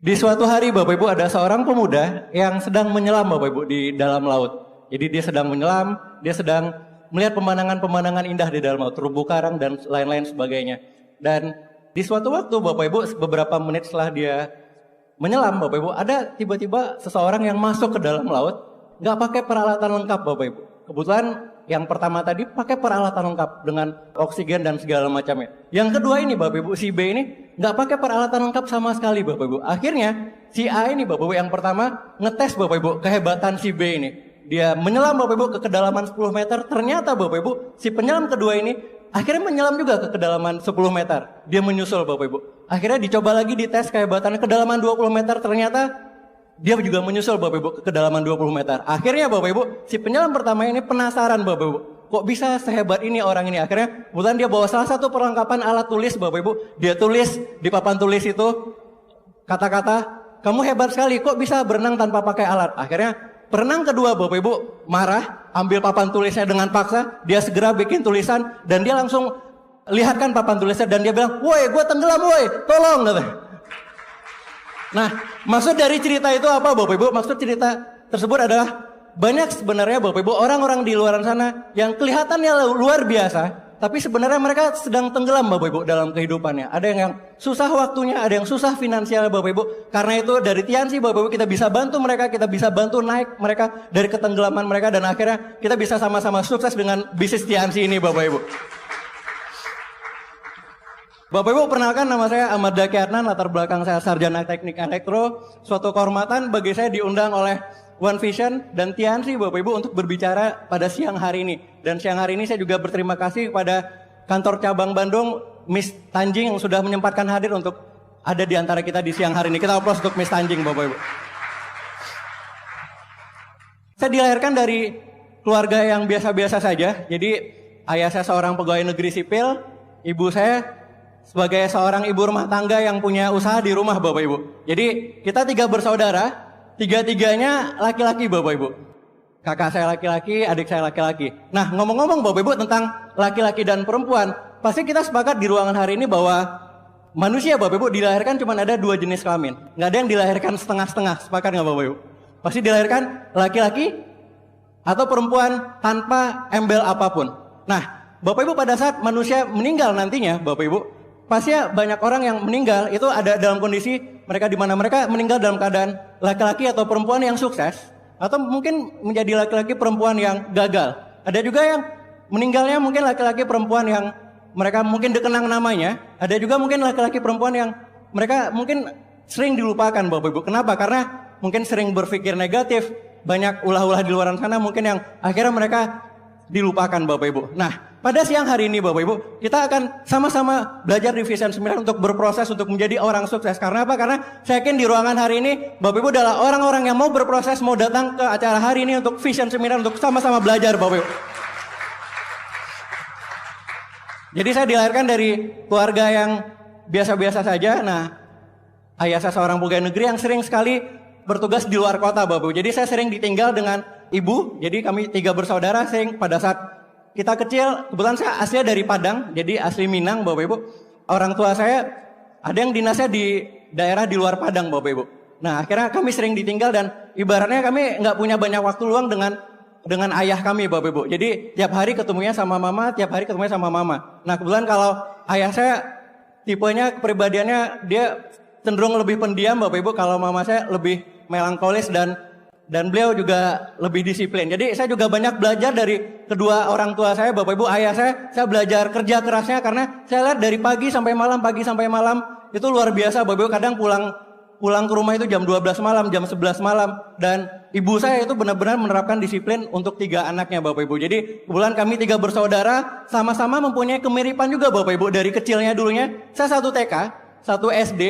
Di suatu hari Bapak Ibu ada seorang pemuda yang sedang menyelam Bapak Ibu di dalam laut. Jadi dia sedang menyelam, dia sedang melihat pemandangan-pemandangan indah di dalam laut, terumbu karang dan lain-lain sebagainya. Dan di suatu waktu Bapak Ibu beberapa menit setelah dia menyelam Bapak Ibu, ada tiba-tiba seseorang yang masuk ke dalam laut, nggak pakai peralatan lengkap Bapak Ibu. Kebetulan yang pertama tadi pakai peralatan lengkap dengan oksigen dan segala macamnya. Yang kedua ini Bapak Ibu, si B ini nggak pakai peralatan lengkap sama sekali Bapak Ibu. Akhirnya si A ini Bapak Ibu yang pertama ngetes Bapak Ibu kehebatan si B ini. Dia menyelam Bapak Ibu ke kedalaman 10 meter. Ternyata Bapak Ibu si penyelam kedua ini akhirnya menyelam juga ke kedalaman 10 meter. Dia menyusul Bapak Ibu. Akhirnya dicoba lagi dites kehebatannya kedalaman 20 meter. Ternyata dia juga menyusul Bapak Ibu ke kedalaman 20 meter. Akhirnya Bapak Ibu, si penyelam pertama ini penasaran Bapak Ibu. Kok bisa sehebat ini orang ini? Akhirnya kebetulan dia bawa salah satu perlengkapan alat tulis Bapak Ibu. Dia tulis di papan tulis itu kata-kata, kamu hebat sekali, kok bisa berenang tanpa pakai alat? Akhirnya perenang kedua Bapak Ibu marah, ambil papan tulisnya dengan paksa. Dia segera bikin tulisan dan dia langsung lihatkan papan tulisnya dan dia bilang, woi gue tenggelam woi, tolong katanya. Nah, maksud dari cerita itu apa Bapak Ibu? Maksud cerita tersebut adalah banyak sebenarnya Bapak Ibu orang-orang di luar sana yang kelihatannya luar biasa, tapi sebenarnya mereka sedang tenggelam Bapak Ibu dalam kehidupannya. Ada yang susah waktunya, ada yang susah finansialnya Bapak Ibu. Karena itu dari Tiansi Bapak Ibu kita bisa bantu mereka, kita bisa bantu naik mereka dari ketenggelaman mereka dan akhirnya kita bisa sama-sama sukses dengan bisnis Tiansi ini Bapak Ibu. Bapak Ibu perkenalkan nama saya Ahmad Daki Adnan, latar belakang saya sarjana teknik elektro. Suatu kehormatan bagi saya diundang oleh One Vision dan Tiansi Bapak Ibu untuk berbicara pada siang hari ini. Dan siang hari ini saya juga berterima kasih kepada kantor cabang Bandung, Miss Tanjing yang sudah menyempatkan hadir untuk ada di antara kita di siang hari ini. Kita aplaus untuk Miss Tanjing Bapak Ibu. Saya dilahirkan dari keluarga yang biasa-biasa saja. Jadi ayah saya seorang pegawai negeri sipil, ibu saya sebagai seorang ibu rumah tangga yang punya usaha di rumah Bapak Ibu. Jadi kita 3 bersaudara, 3-3-nya laki-laki Bapak Ibu. Kakak saya laki-laki, adik saya laki-laki. Nah ngomong-ngomong Bapak Ibu tentang laki-laki dan perempuan, pasti kita sepakat di ruangan hari ini bahwa manusia Bapak Ibu dilahirkan cuma ada 2 jenis kelamin. Nggak ada yang dilahirkan setengah-setengah, sepakat nggak Bapak Ibu? Pasti dilahirkan laki-laki atau perempuan tanpa embel apapun. Nah Bapak Ibu pada saat manusia meninggal nantinya Bapak Ibu, pasti banyak orang yang meninggal itu ada dalam kondisi mereka di mana mereka meninggal dalam keadaan laki-laki atau perempuan yang sukses atau mungkin menjadi laki-laki perempuan yang gagal. Ada juga yang meninggalnya mungkin laki-laki perempuan yang mereka mungkin dikenang namanya. Ada juga mungkin laki-laki perempuan yang mereka mungkin sering dilupakan Bapak Ibu. Kenapa? Karena mungkin sering berpikir negatif. Banyak ulah-ulah di luar sana mungkin yang akhirnya mereka dilupakan Bapak Ibu. Nah pada siang hari ini Bapak Ibu, kita akan sama-sama belajar di Vision Seminar untuk berproses untuk menjadi orang sukses. Karena apa? Karena saya yakin di ruangan hari ini Bapak Ibu adalah orang-orang yang mau berproses, mau datang ke acara hari ini untuk Vision Seminar untuk sama-sama belajar Bapak Ibu. Jadi saya dilahirkan dari keluarga yang biasa-biasa saja. Nah, ayah saya seorang pegawai negeri yang sering sekali bertugas di luar kota Bapak Ibu. Jadi saya sering ditinggal dengan ibu. Jadi kami 3 bersaudara sering pada saat kita kecil, kebetulan saya aslinya dari Padang, jadi asli Minang Bapak Ibu. Orang tua saya ada yang dinasnya di daerah di luar Padang Bapak Ibu. Nah akhirnya kami sering ditinggal dan ibaratnya kami nggak punya banyak waktu luang dengan ayah kami Bapak Ibu. Jadi tiap hari ketemunya sama mama, tiap hari ketemunya sama mama. Nah kebetulan kalau ayah saya tipenya kepribadiannya dia cenderung lebih pendiam Bapak Ibu. Kalau mama saya lebih melankolis dan beliau juga lebih disiplin. Jadi saya juga banyak belajar dari kedua orang tua saya, Bapak Ibu, ayah saya belajar kerja kerasnya karena saya lihat dari pagi sampai malam itu luar biasa Bapak Ibu. Kadang pulang ke rumah itu jam 12 malam, jam 11 malam dan ibu saya itu benar-benar menerapkan disiplin untuk 3 anaknya Bapak Ibu. Jadi kebetulan kami 3 bersaudara sama-sama mempunyai kemiripan juga Bapak Ibu. Dari kecilnya dulunya saya 1 TK, 1 SD,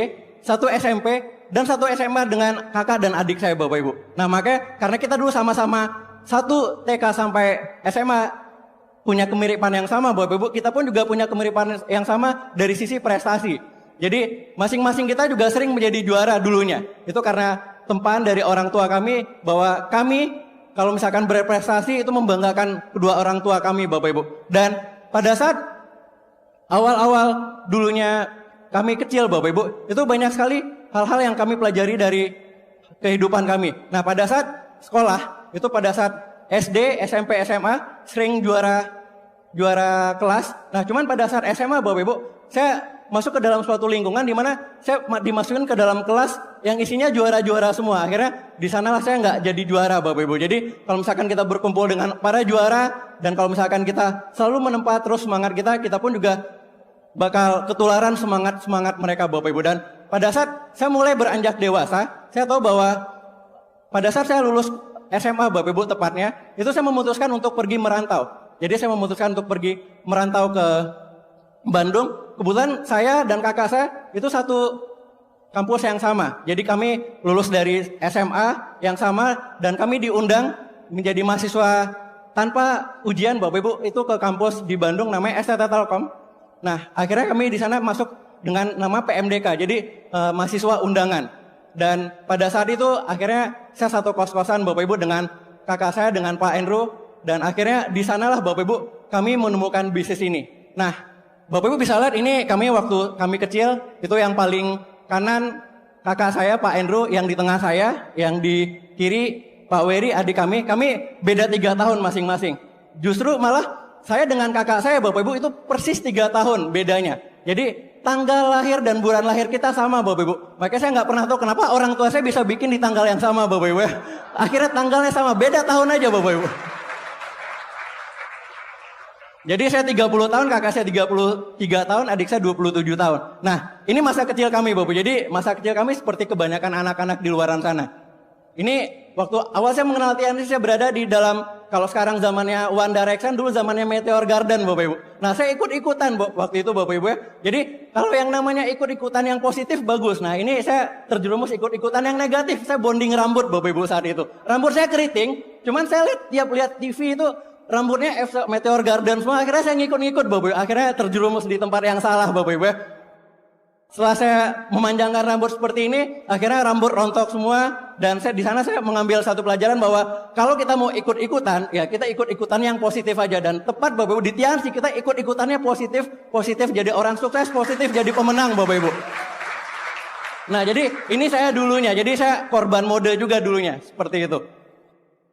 1 SMP dan 1 SMA dengan kakak dan adik saya Bapak Ibu. Nah makanya karena kita dulu sama-sama 1 TK sampai SMA punya kemiripan yang sama Bapak Ibu, kita pun juga punya kemiripan yang sama dari sisi prestasi. Jadi masing-masing kita juga sering menjadi juara dulunya. Itu karena tempaan dari orang tua kami bahwa kami kalau misalkan berprestasi itu membanggakan kedua orang tua kami Bapak Ibu. Dan pada saat awal-awal dulunya kami kecil Bapak Ibu, itu banyak sekali hal-hal yang kami pelajari dari kehidupan kami. Nah, pada saat sekolah, itu pada saat SD, SMP, SMA, sering juara kelas. Nah, cuman pada saat SMA, Bapak Ibu, saya masuk ke dalam suatu lingkungan di mana saya dimasukin ke dalam kelas yang isinya juara-juara semua. Akhirnya di sanalah saya nggak jadi juara, Bapak Ibu. Jadi kalau misalkan kita berkumpul dengan para juara dan kalau misalkan kita selalu menempa terus semangat kita pun juga bakal ketularan semangat mereka, Bapak Ibu. Dan pada saat saya mulai beranjak dewasa, saya tahu bahwa pada saat saya lulus SMA, Bapak Ibu tepatnya, itu saya memutuskan untuk pergi merantau. Jadi saya memutuskan untuk pergi merantau ke Bandung. Kebetulan saya dan kakak saya itu satu kampus yang sama. Jadi kami lulus dari SMA yang sama dan kami diundang menjadi mahasiswa tanpa ujian, Bapak Ibu, itu ke kampus di Bandung namanya STT Telkom. Nah, akhirnya kami di sana masuk dengan nama PMDK, jadi mahasiswa undangan. Dan pada saat itu akhirnya saya satu kos-kosan, Bapak Ibu, dengan kakak saya, dengan Pak Andrew. Dan akhirnya di sanalah, Bapak Ibu, kami menemukan bisnis ini. Nah, Bapak Ibu bisa lihat ini kami waktu kami kecil, itu yang paling kanan kakak saya Pak Andrew, yang di tengah saya, yang di kiri Pak Wery adik kami beda 3 tahun masing-masing. Justru malah saya dengan kakak saya, Bapak Ibu, itu persis 3 tahun bedanya. Jadi tanggal lahir dan bulan lahir kita sama, Bapak Ibu. Makanya saya nggak pernah tahu kenapa orang tua saya bisa bikin di tanggal yang sama, Bapak Ibu. Akhirnya tanggalnya sama, beda tahun aja, Bapak Ibu. Jadi saya 30 tahun, kakak saya 33 tahun, adik saya 27 tahun. Nah, ini masa kecil kami, Bapak. Jadi masa kecil kami seperti kebanyakan anak-anak di luaran sana. Ini waktu awal saya mengenal TNC, saya berada di dalam, kalau sekarang zamannya One Direction, dulu zamannya Meteor Garden, Bapak Ibu. Nah, saya ikut-ikutan waktu itu, Bapak Ibu. Jadi kalau yang namanya ikut-ikutan yang positif, bagus. Nah, ini saya terjerumus ikut-ikutan yang negatif. Saya bonding rambut, Bapak Ibu, saat itu. Rambut saya keriting, cuman saya tiap lihat TV itu rambutnya Meteor Garden semua. Akhirnya saya ngikut-ngikut, Bapak Ibu. Akhirnya terjerumus di tempat yang salah, Bapak Ibu. Setelah saya memanjangkan rambut seperti ini, akhirnya rambut rontok semua. Dan di sana saya mengambil satu pelajaran bahwa kalau kita mau ikut-ikutan, ya kita ikut-ikutan yang positif aja. Dan tepat, Bapak Ibu, di TNC kita ikut-ikutannya positif jadi orang sukses, positif jadi pemenang, Bapak Ibu. Nah, jadi ini saya dulunya. Jadi saya korban mode juga dulunya, seperti itu.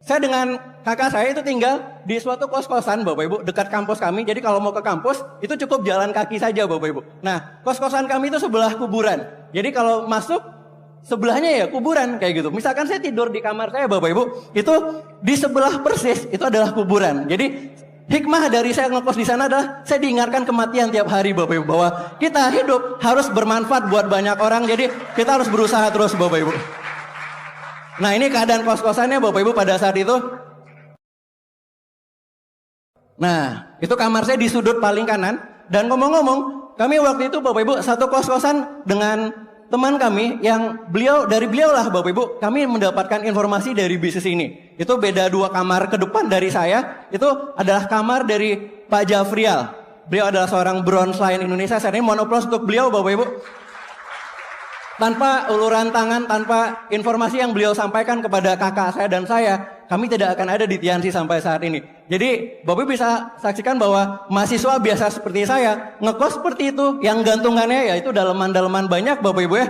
Saya dengan kakak saya itu tinggal di suatu kos-kosan, Bapak Ibu, dekat kampus kami. Jadi kalau mau ke kampus itu cukup jalan kaki saja, Bapak Ibu. Nah, kos-kosan kami itu sebelah kuburan. Jadi kalau masuk sebelahnya ya kuburan kayak gitu. Misalkan saya tidur di kamar saya, Bapak Ibu, itu di sebelah persis itu adalah kuburan. Jadi hikmah dari saya ngekos di sana adalah saya diingatkan kematian tiap hari, Bapak Ibu, bahwa kita hidup harus bermanfaat buat banyak orang. Jadi kita harus berusaha terus, Bapak Ibu. Nah, ini keadaan kos-kosannya, Bapak Ibu, pada saat itu. Nah, itu kamar saya di sudut paling kanan. Dan ngomong-ngomong, kami waktu itu, Bapak Ibu, satu kos-kosan dengan teman kami yang dari beliau lah, Bapak Ibu, kami mendapatkan informasi dari bisnis ini. Itu beda 2 kamar ke depan dari saya. Itu adalah kamar dari Pak Jafrial. Beliau adalah seorang bronze lion Indonesia. Saya ini mohon aplaus untuk beliau, Bapak Ibu. Tanpa uluran tangan, tanpa informasi yang beliau sampaikan kepada kakak saya dan saya, kami tidak akan ada di TNC sampai saat ini. Jadi, Bapak bisa saksikan bahwa mahasiswa biasa seperti saya, ngekos seperti itu, yang gantungannya ya itu daleman-daleman banyak, Bapak Ibu ya.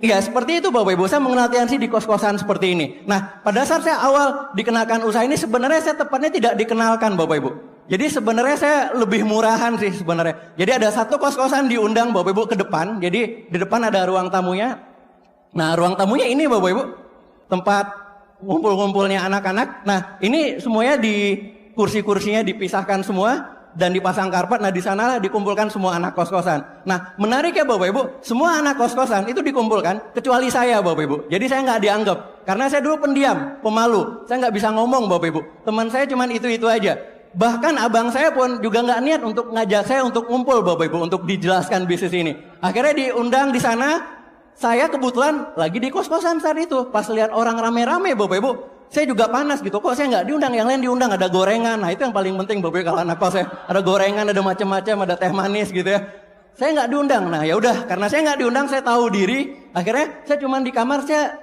Iya, seperti itu, Bapak Ibu. Saya mengenal TNC di kos-kosan seperti ini. Nah, pada saat saya awal dikenakan usaha ini, sebenarnya saya tepatnya tidak dikenalkan, Bapak Ibu. Jadi sebenarnya saya lebih murahan sih sebenarnya. Jadi ada satu kos-kosan diundang, Bapak Ibu, ke depan. Jadi di depan ada ruang tamunya. Nah, ruang tamunya ini, Bapak Ibu, tempat ngumpul-ngumpulnya anak-anak. Nah, ini semuanya di kursi-kursinya dipisahkan semua dan dipasang karpet. Nah, di sana dikumpulkan semua anak kos-kosan. Nah, menarik ya, Bapak Ibu, semua anak kos-kosan itu dikumpulkan kecuali saya, Bapak Ibu. Jadi saya nggak dianggap karena saya dulu pendiam, pemalu. Saya nggak bisa ngomong, Bapak Ibu. Teman saya cuman itu-itu aja. Bahkan abang saya pun juga nggak niat untuk ngajak saya untuk ngumpul, Bapak Ibu, untuk dijelaskan bisnis ini. Akhirnya diundang di sana. Saya kebetulan lagi di kos-kosan saat itu. Pas lihat orang rame-rame, Bapak Ibu, saya juga panas gitu. Kok saya nggak diundang? Yang lain diundang, ada gorengan. Nah, itu yang paling penting, Bapak Ibu, kalau anak kos saya. Ada gorengan, ada macam-macam, ada teh manis gitu ya. Saya nggak diundang. Nah, ya udah, karena saya nggak diundang, saya tahu diri. Akhirnya saya cuma di kamar, saya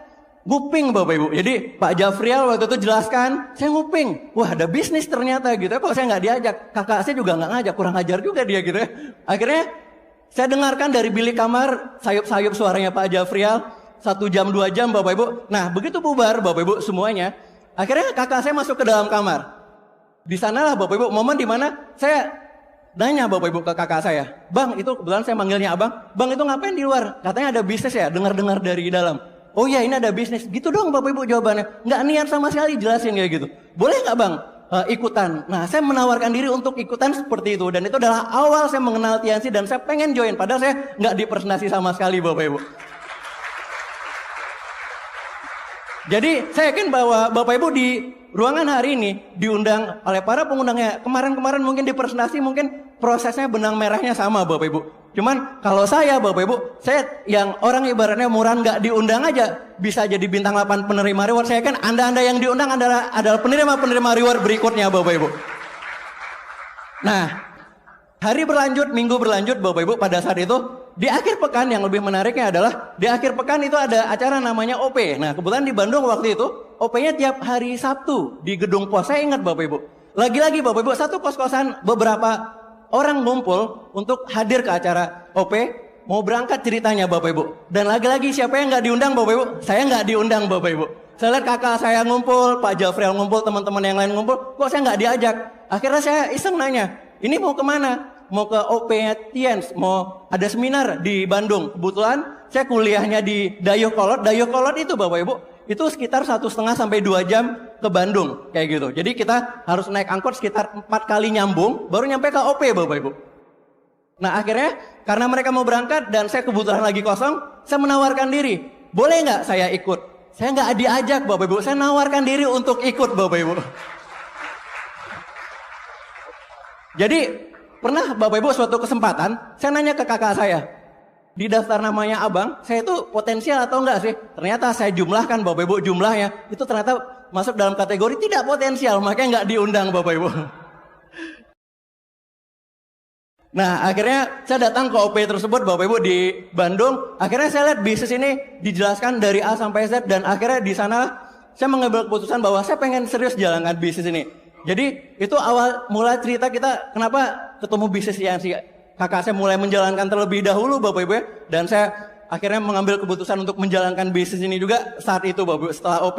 nguping, Bapak Ibu. Jadi Pak Jafrial waktu itu jelaskan, saya nguping. Wah, ada bisnis ternyata gitu. Kok saya nggak diajak? Kakak saya juga nggak ngajak, kurang ajar juga dia gitu ya. Akhirnya saya dengarkan dari bilik kamar sayup-sayup suaranya Pak Jafrial. 1 jam 2 jam Bapak Ibu. Nah begitu bubar Bapak Ibu semuanya, akhirnya kakak saya masuk ke dalam kamar. Di sanalah Bapak Ibu momen dimana saya nanya Bapak Ibu ke kakak saya, Bang itu kebetulan saya manggilnya abang, Bang itu ngapain di luar? Katanya ada bisnis ya, dengar-dengar dari dalam. Oh iya ini ada bisnis, gitu dong Bapak Ibu jawabannya. Nggak niat sama sekali jelasin kayak gitu. Boleh nggak Bang ikutan? Nah saya menawarkan diri untuk ikutan seperti itu. Dan itu adalah awal saya mengenal Tiansi dan saya pengen join. Padahal saya nggak dipresentasi sama sekali Bapak Ibu. Jadi saya yakin bahwa Bapak Ibu di ruangan hari ini diundang oleh para pengundangnya. Kemarin-kemarin mungkin di presentasi mungkin prosesnya benang merahnya sama Bapak Ibu. Cuman kalau saya Bapak Ibu, saya yang orang ibaratnya murahan nggak diundang aja bisa jadi bintang 8 penerima reward. Saya kan Anda yang diundang adalah penerima reward berikutnya Bapak Ibu. Nah, hari berlanjut, minggu berlanjut Bapak Ibu, pada saat itu di akhir pekan yang lebih menariknya adalah di akhir pekan itu ada acara namanya OP. Nah, kebetulan di Bandung waktu itu OP-nya tiap hari Sabtu di Gedung Pos. Saya ingat Bapak Ibu. Lagi-lagi Bapak Ibu, satu kos-kosan beberapa orang ngumpul untuk hadir ke acara OP, mau berangkat ceritanya Bapak Ibu. Dan lagi-lagi siapa yang nggak diundang Bapak Ibu? Saya nggak diundang Bapak Ibu. Saya lihat kakak saya ngumpul, Pak Jafriel ngumpul, teman-teman yang lain ngumpul, kok saya nggak diajak? Akhirnya saya iseng nanya, ini mau kemana? Mau ke OP-nya Tians, mau ada seminar di Bandung. Kebetulan saya kuliahnya di Dayakolot. Dayakolot itu Bapak Ibu, itu sekitar 1,5 sampai 2 jam ke Bandung kayak gitu. Jadi kita harus naik angkot sekitar 4 kali nyambung baru nyampe ke OP Bapak Ibu. Nah akhirnya karena mereka mau berangkat dan saya kebetulan lagi kosong, saya menawarkan diri, boleh nggak saya ikut? Saya nggak diajak Bapak Ibu, saya nawarkan diri untuk ikut Bapak Ibu. Jadi pernah Bapak Ibu suatu kesempatan saya nanya ke kakak saya, di daftar namanya abang, saya itu potensial atau enggak sih? Ternyata saya jumlahkan Bapak Ibu jumlahnya, itu ternyata masuk dalam kategori tidak potensial, makanya nggak diundang Bapak Ibu. Nah akhirnya saya datang ke OP tersebut Bapak Ibu di Bandung. Akhirnya saya lihat bisnis ini dijelaskan dari A sampai Z. Dan akhirnya di sana saya mengambil keputusan bahwa saya pengen serius jalankan bisnis ini. Jadi itu awal mula cerita kita kenapa ketemu bisnis yang si kakak saya mulai menjalankan terlebih dahulu Bapak Ibu ya. Dan saya akhirnya mengambil keputusan untuk menjalankan bisnis ini juga saat itu Bapak Ibu. Setelah OP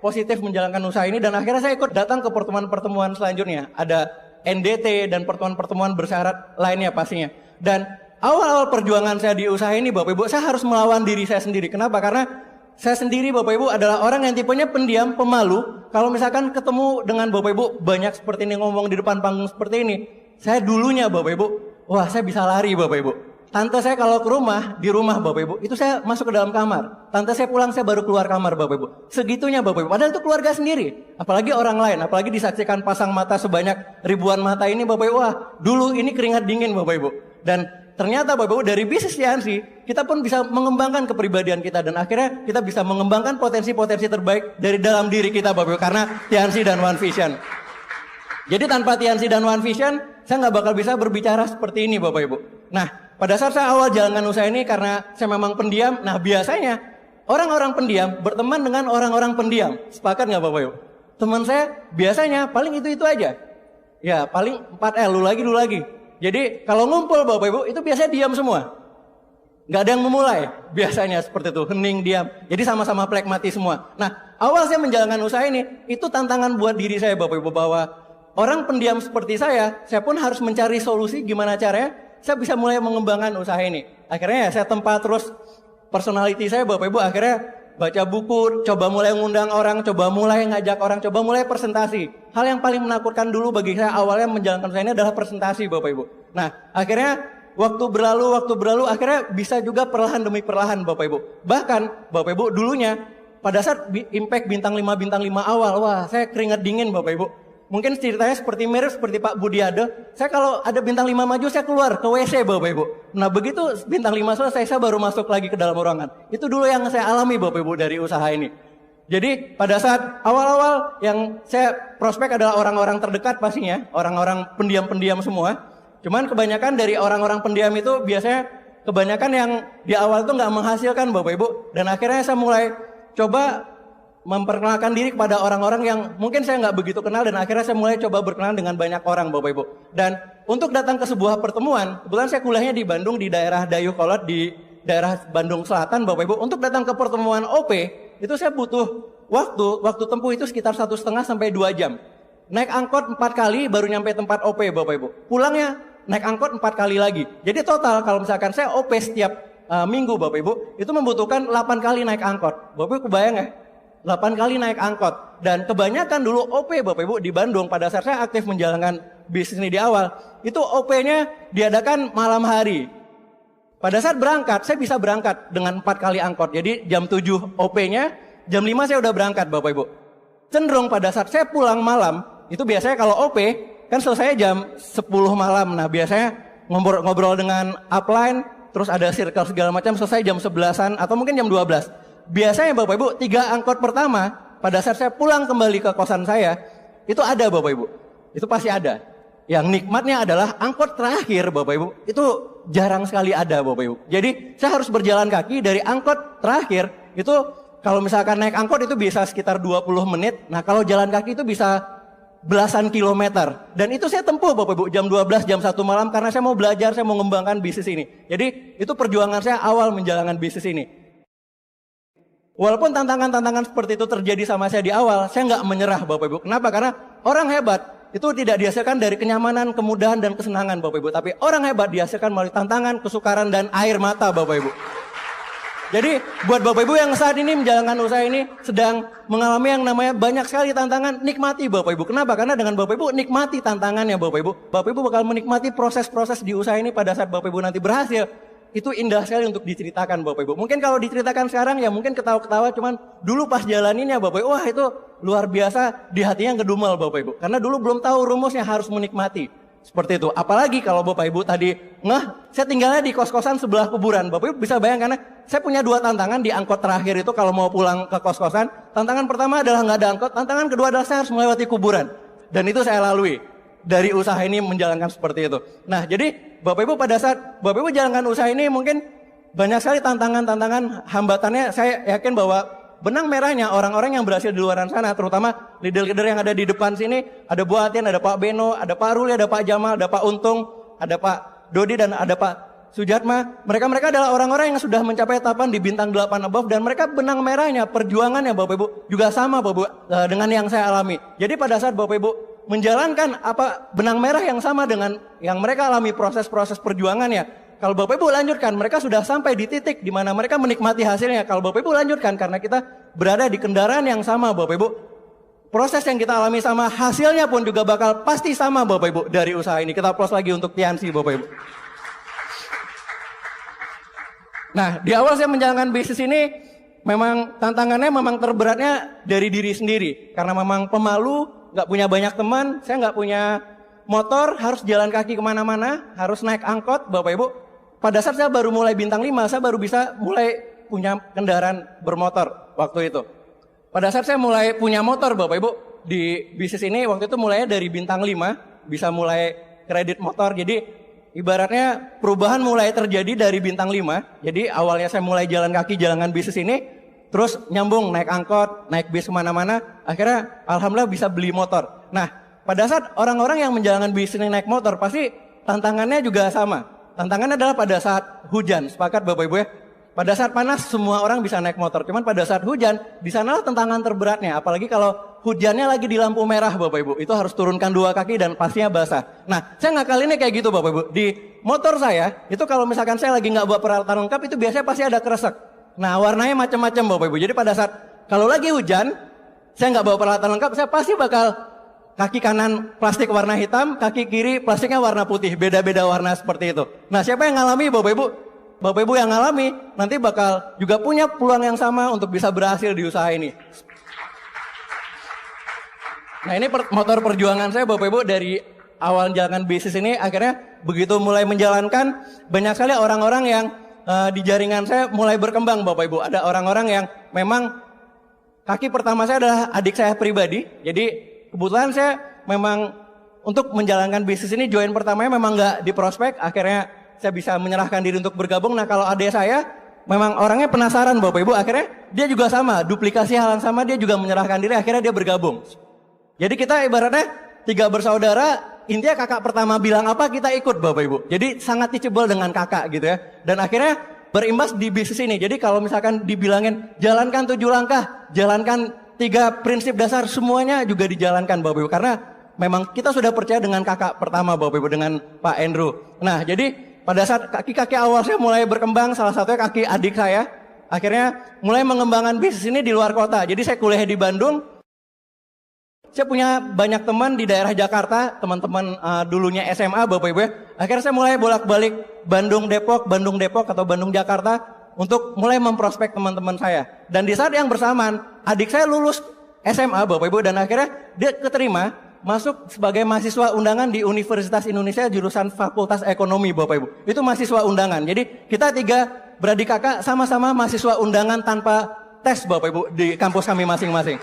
positif menjalankan usaha ini dan akhirnya saya ikut datang ke pertemuan-pertemuan selanjutnya. Ada NDT dan pertemuan-pertemuan bersyarat lainnya pastinya. Dan awal-awal perjuangan saya di usaha ini Bapak Ibu, saya harus melawan diri saya sendiri. Kenapa? Karena saya sendiri Bapak Ibu adalah orang yang tipenya pendiam, pemalu. Kalau misalkan ketemu dengan Bapak Ibu banyak seperti ini ngomong di depan panggung seperti ini, saya dulunya Bapak Ibu, wah saya bisa lari Bapak Ibu. Tante saya kalau ke rumah, di rumah Bapak Ibu, itu saya masuk ke dalam kamar. Tante saya pulang, saya baru keluar kamar Bapak Ibu. Segitunya Bapak Ibu, padahal itu keluarga sendiri. Apalagi orang lain, apalagi disaksikan pasang mata sebanyak ribuan mata ini Bapak Ibu. Wah, dulu ini keringat dingin Bapak Ibu. Dan ternyata Bapak Ibu dari bisnis Tiansi, kita pun bisa mengembangkan kepribadian kita. Dan akhirnya kita bisa mengembangkan potensi-potensi terbaik dari dalam diri kita Bapak Ibu. Karena Tiansi dan One Vision. Jadi tanpa Tiansi dan One Vision, saya nggak bakal bisa berbicara seperti ini Bapak Ibu. Nah, pada saat saya awal jalankan usaha ini karena saya memang pendiam, nah biasanya orang-orang pendiam berteman dengan orang-orang pendiam. Sepakat nggak Bapak Ibu? Teman saya biasanya paling itu aja. Ya paling 4L, lu lagi. Jadi kalau ngumpul Bapak Ibu itu biasanya diam semua. Nggak ada yang memulai, biasanya seperti itu, hening, diam. Jadi sama-sama plekmati semua. Nah awal saya menjalankan usaha ini, itu tantangan buat diri saya Bapak Ibu bahwa orang pendiam seperti saya pun harus mencari solusi gimana caranya saya bisa mulai mengembangkan usaha ini. Akhirnya ya saya tempa terus personality saya Bapak Ibu. Akhirnya baca buku, coba mulai ngundang orang, coba mulai ngajak orang, coba mulai presentasi. Hal yang paling menakutkan dulu bagi saya awalnya menjalankan usaha ini adalah presentasi Bapak Ibu. Nah akhirnya waktu berlalu, akhirnya bisa juga perlahan demi perlahan Bapak Ibu. Bahkan Bapak Ibu dulunya pada saat impact bintang 5 awal, wah saya keringat dingin Bapak Ibu. Mungkin ceritanya seperti mirip seperti Pak Budiade. Saya kalau ada bintang 5 maju saya keluar ke WC Bapak Ibu. Nah begitu bintang 5 selesai saya baru masuk lagi ke dalam ruangan. Itu dulu yang saya alami Bapak Ibu dari usaha ini. Jadi pada saat awal-awal yang saya prospek adalah orang-orang terdekat pastinya. Orang-orang pendiam-pendiam semua. Cuman kebanyakan dari orang-orang pendiam itu biasanya kebanyakan yang di awal itu nggak menghasilkan Bapak Ibu. Dan akhirnya saya mulai coba memperkenalkan diri kepada orang-orang yang mungkin saya nggak begitu kenal dan akhirnya saya mulai coba berkenalan dengan banyak orang Bapak Ibu. Dan untuk datang ke sebuah pertemuan, kebetulan saya kuliahnya di Bandung di daerah Dayakolot di daerah Bandung Selatan Bapak Ibu, untuk datang ke pertemuan OP, itu saya butuh waktu tempuh itu sekitar 1,5 sampai 2 jam. Naik angkot 4 kali baru nyampe tempat OP Bapak Ibu. Pulangnya naik angkot 4 kali lagi. Jadi total kalau misalkan saya OP setiap minggu Bapak Ibu, itu membutuhkan 8 kali naik angkot. Bapak Ibu kebayang ya? 8 kali naik angkot. Dan kebanyakan dulu OP Bapak Ibu di Bandung pada saat saya aktif menjalankan bisnis ini di awal, itu OP-nya diadakan malam hari. Pada saat berangkat, saya bisa berangkat dengan 4 kali angkot. Jadi jam 7 OP-nya, jam 5 saya udah berangkat Bapak Ibu. Cenderung pada saat saya pulang malam, itu biasanya kalau OP, kan selesai jam 10 malam. Nah biasanya ngobrol dengan upline, terus ada circle segala macam, selesai jam 11-an atau mungkin jam 12. Biasanya Bapak Ibu, 3 angkot pertama, pada saat saya pulang kembali ke kosan saya, itu ada Bapak Ibu. Itu pasti ada. Yang nikmatnya adalah angkot terakhir Bapak Ibu, itu jarang sekali ada Bapak Ibu. Jadi saya harus berjalan kaki dari angkot terakhir, itu kalau misalkan naik angkot itu bisa sekitar 20 menit. Nah kalau jalan kaki itu bisa belasan kilometer. Dan itu saya tempuh Bapak Ibu, jam 12, jam 1 malam karena saya mau belajar, saya mau mengembangkan bisnis ini. Jadi itu perjuangan saya awal menjalankan bisnis ini. Walaupun tantangan-tantangan seperti itu terjadi sama saya di awal, saya nggak menyerah Bapak Ibu. Kenapa? Karena orang hebat itu tidak dihasilkan dari kenyamanan, kemudahan, dan kesenangan Bapak Ibu. Tapi orang hebat dihasilkan melalui tantangan, kesukaran, dan air mata Bapak Ibu. Jadi buat Bapak Ibu yang saat ini menjalankan usaha ini sedang mengalami yang namanya banyak sekali tantangan, nikmati Bapak Ibu. Kenapa? Karena dengan Bapak Ibu nikmati tantangannya Bapak Ibu. Bapak Ibu bakal menikmati proses-proses di usaha ini pada saat Bapak Ibu nanti berhasil. Itu indah sekali untuk diceritakan Bapak Ibu. Mungkin kalau diceritakan sekarang ya mungkin ketawa-ketawa, cuman dulu pas jalaninnya Bapak Ibu, wah itu luar biasa, di hatinya ngedumel Bapak Ibu. Karena dulu belum tahu rumusnya, harus menikmati. Seperti itu. Apalagi kalau Bapak Ibu tadi saya tinggalnya di kos-kosan sebelah kuburan. Bapak Ibu bisa bayangkan, karena saya punya 2 tantangan di angkot terakhir itu kalau mau pulang ke kos-kosan. Tantangan pertama adalah nggak ada angkot, tantangan kedua adalah saya harus melewati kuburan. Dan itu saya lalui dari usaha ini menjalankan seperti itu. Nah jadi Bapak Ibu pada saat Bapak Ibu jalankan usaha ini mungkin banyak sekali tantangan-tantangan, hambatannya. Saya yakin bahwa benang merahnya orang-orang yang berhasil di luar sana, terutama leader-leader yang ada di depan sini, ada Bu Atin, ada Pak Beno, ada Pak Ruli, ada Pak Jamal, ada Pak Untung, ada Pak Dodi, dan ada Pak Sujatma. Mereka adalah orang-orang yang sudah mencapai etapan di bintang 8 above, dan mereka benang merahnya, perjuangannya Bapak Ibu juga sama Bapak Ibu dengan yang saya alami. Jadi pada saat Bapak Ibu menjalankan benang merah yang sama dengan yang mereka alami, proses-proses perjuangannya, kalau Bapak Ibu lanjutkan, mereka sudah sampai di titik di mana mereka menikmati hasilnya. Kalau Bapak Ibu lanjutkan, karena kita berada di kendaraan yang sama Bapak Ibu, proses yang kita alami sama, hasilnya pun juga bakal pasti sama Bapak Ibu dari usaha ini. Kita applause lagi untuk Tiansi Bapak Ibu. Nah di awal saya menjalankan bisnis ini, memang tantangannya memang terberatnya dari diri sendiri. Karena memang pemalu, nggak punya banyak teman, saya nggak punya motor, harus jalan kaki kemana-mana, harus naik angkot Bapak Ibu. Pada saat saya baru mulai bintang 5, saya baru bisa mulai punya kendaraan bermotor waktu itu. Pada saat saya mulai punya motor Bapak Ibu, di bisnis ini waktu itu mulainya dari bintang 5, bisa mulai kredit motor. Jadi ibaratnya perubahan mulai terjadi dari bintang 5. Jadi awalnya saya mulai jalan kaki, jalankan bisnis ini, terus nyambung naik angkot, naik bis kemana-mana, akhirnya alhamdulillah bisa beli motor. Nah pada saat orang-orang yang menjalankan bisnis ini naik motor, pasti tantangannya juga sama. Tantangannya adalah pada saat hujan, sepakat Bapak Ibu ya. Pada saat panas semua orang bisa naik motor, cuman pada saat hujan, di sanalah tantangan terberatnya. Apalagi kalau hujannya lagi di lampu merah Bapak Ibu, itu harus turunkan 2 kaki dan pastinya basah. Nah saya ngakalinnya kayak gitu Bapak Ibu. Di motor saya, itu kalau misalkan saya lagi nggak bawa peralatan lengkap, itu biasanya pasti ada kresek. Nah warnanya macam-macam Bapak Ibu. Jadi pada saat kalau lagi hujan, saya nggak bawa peralatan lengkap, saya pasti bakal kaki kanan plastik warna hitam, kaki kiri plastiknya warna putih, beda-beda warna seperti itu. Nah siapa yang ngalami Bapak Ibu? Bapak Ibu yang ngalami nanti bakal juga punya peluang yang sama untuk bisa berhasil di usaha ini. Nah ini motor perjuangan saya Bapak Ibu dari awal jalankan bisnis ini. Akhirnya begitu mulai menjalankan, banyak sekali orang-orang yang di jaringan saya mulai berkembang Bapak Ibu. Ada orang-orang yang memang kaki pertama saya adalah adik saya pribadi. Jadi kebetulan saya memang untuk menjalankan bisnis ini join pertamanya memang nggak di prospek. Akhirnya saya bisa menyerahkan diri untuk bergabung. Nah kalau adik saya memang orangnya penasaran Bapak Ibu. Akhirnya dia juga sama, duplikasi hal yang sama, dia juga menyerahkan diri. Akhirnya dia bergabung. Jadi kita ibaratnya 3 bersaudara, intinya kakak pertama bilang apa kita ikut Bapak Ibu. Jadi sangat teachable dengan kakak gitu ya. Dan akhirnya berimbas di bisnis ini. Jadi kalau misalkan dibilangin jalankan 7 langkah, jalankan 3 prinsip dasar, semuanya juga dijalankan Bapak Ibu. Karena memang kita sudah percaya dengan kakak pertama Bapak Ibu, dengan Pak Andrew. Nah jadi pada saat kaki-kaki awal saya mulai berkembang, salah satunya kaki adik saya, akhirnya mulai mengembangkan bisnis ini di luar kota. Jadi saya kuliah di Bandung. Saya punya banyak teman di daerah Jakarta, teman-teman dulunya SMA Bapak Ibu ya. Akhirnya saya mulai bolak-balik Bandung Depok atau Bandung Jakarta untuk mulai memprospek teman-teman saya. Dan di saat yang bersamaan adik saya lulus SMA Bapak Ibu, dan akhirnya dia keterima masuk sebagai mahasiswa undangan di Universitas Indonesia jurusan Fakultas Ekonomi Bapak Ibu. Itu mahasiswa undangan. Jadi kita 3 beradik kakak sama-sama mahasiswa undangan tanpa tes Bapak Ibu di kampus kami masing-masing.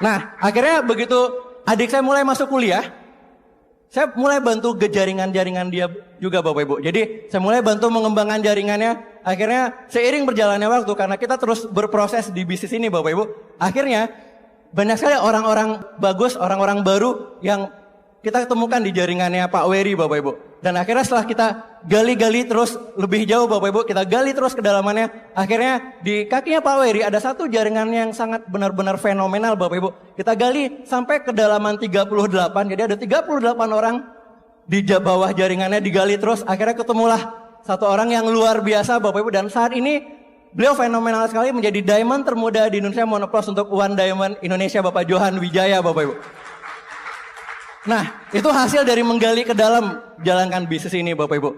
Nah, akhirnya begitu adik saya mulai masuk kuliah, saya mulai bantu ke jaringan-jaringan dia juga Bapak Ibu. Jadi saya mulai bantu mengembangkan jaringannya. Akhirnya seiring berjalannya waktu, karena kita terus berproses di bisnis ini Bapak Ibu, akhirnya banyak sekali orang-orang bagus, orang-orang baru yang kita temukan di jaringannya Pak Wery Bapak Ibu. Dan akhirnya setelah kita gali-gali terus lebih jauh Bapak Ibu, kita gali terus kedalamannya, akhirnya di kakinya Pak Wery ada satu jaringan yang sangat benar-benar fenomenal Bapak Ibu. Kita gali sampai kedalaman 38, jadi ada 38 orang di bawah jaringannya, digali terus, akhirnya ketemulah satu orang yang luar biasa Bapak Ibu. Dan saat ini beliau fenomenal sekali, menjadi diamond termuda di Indonesia, monoplos untuk One Diamond Indonesia Bapak Johan Wijaya Bapak Ibu. Nah, itu hasil dari menggali ke dalam jalankan bisnis ini Bapak Ibu.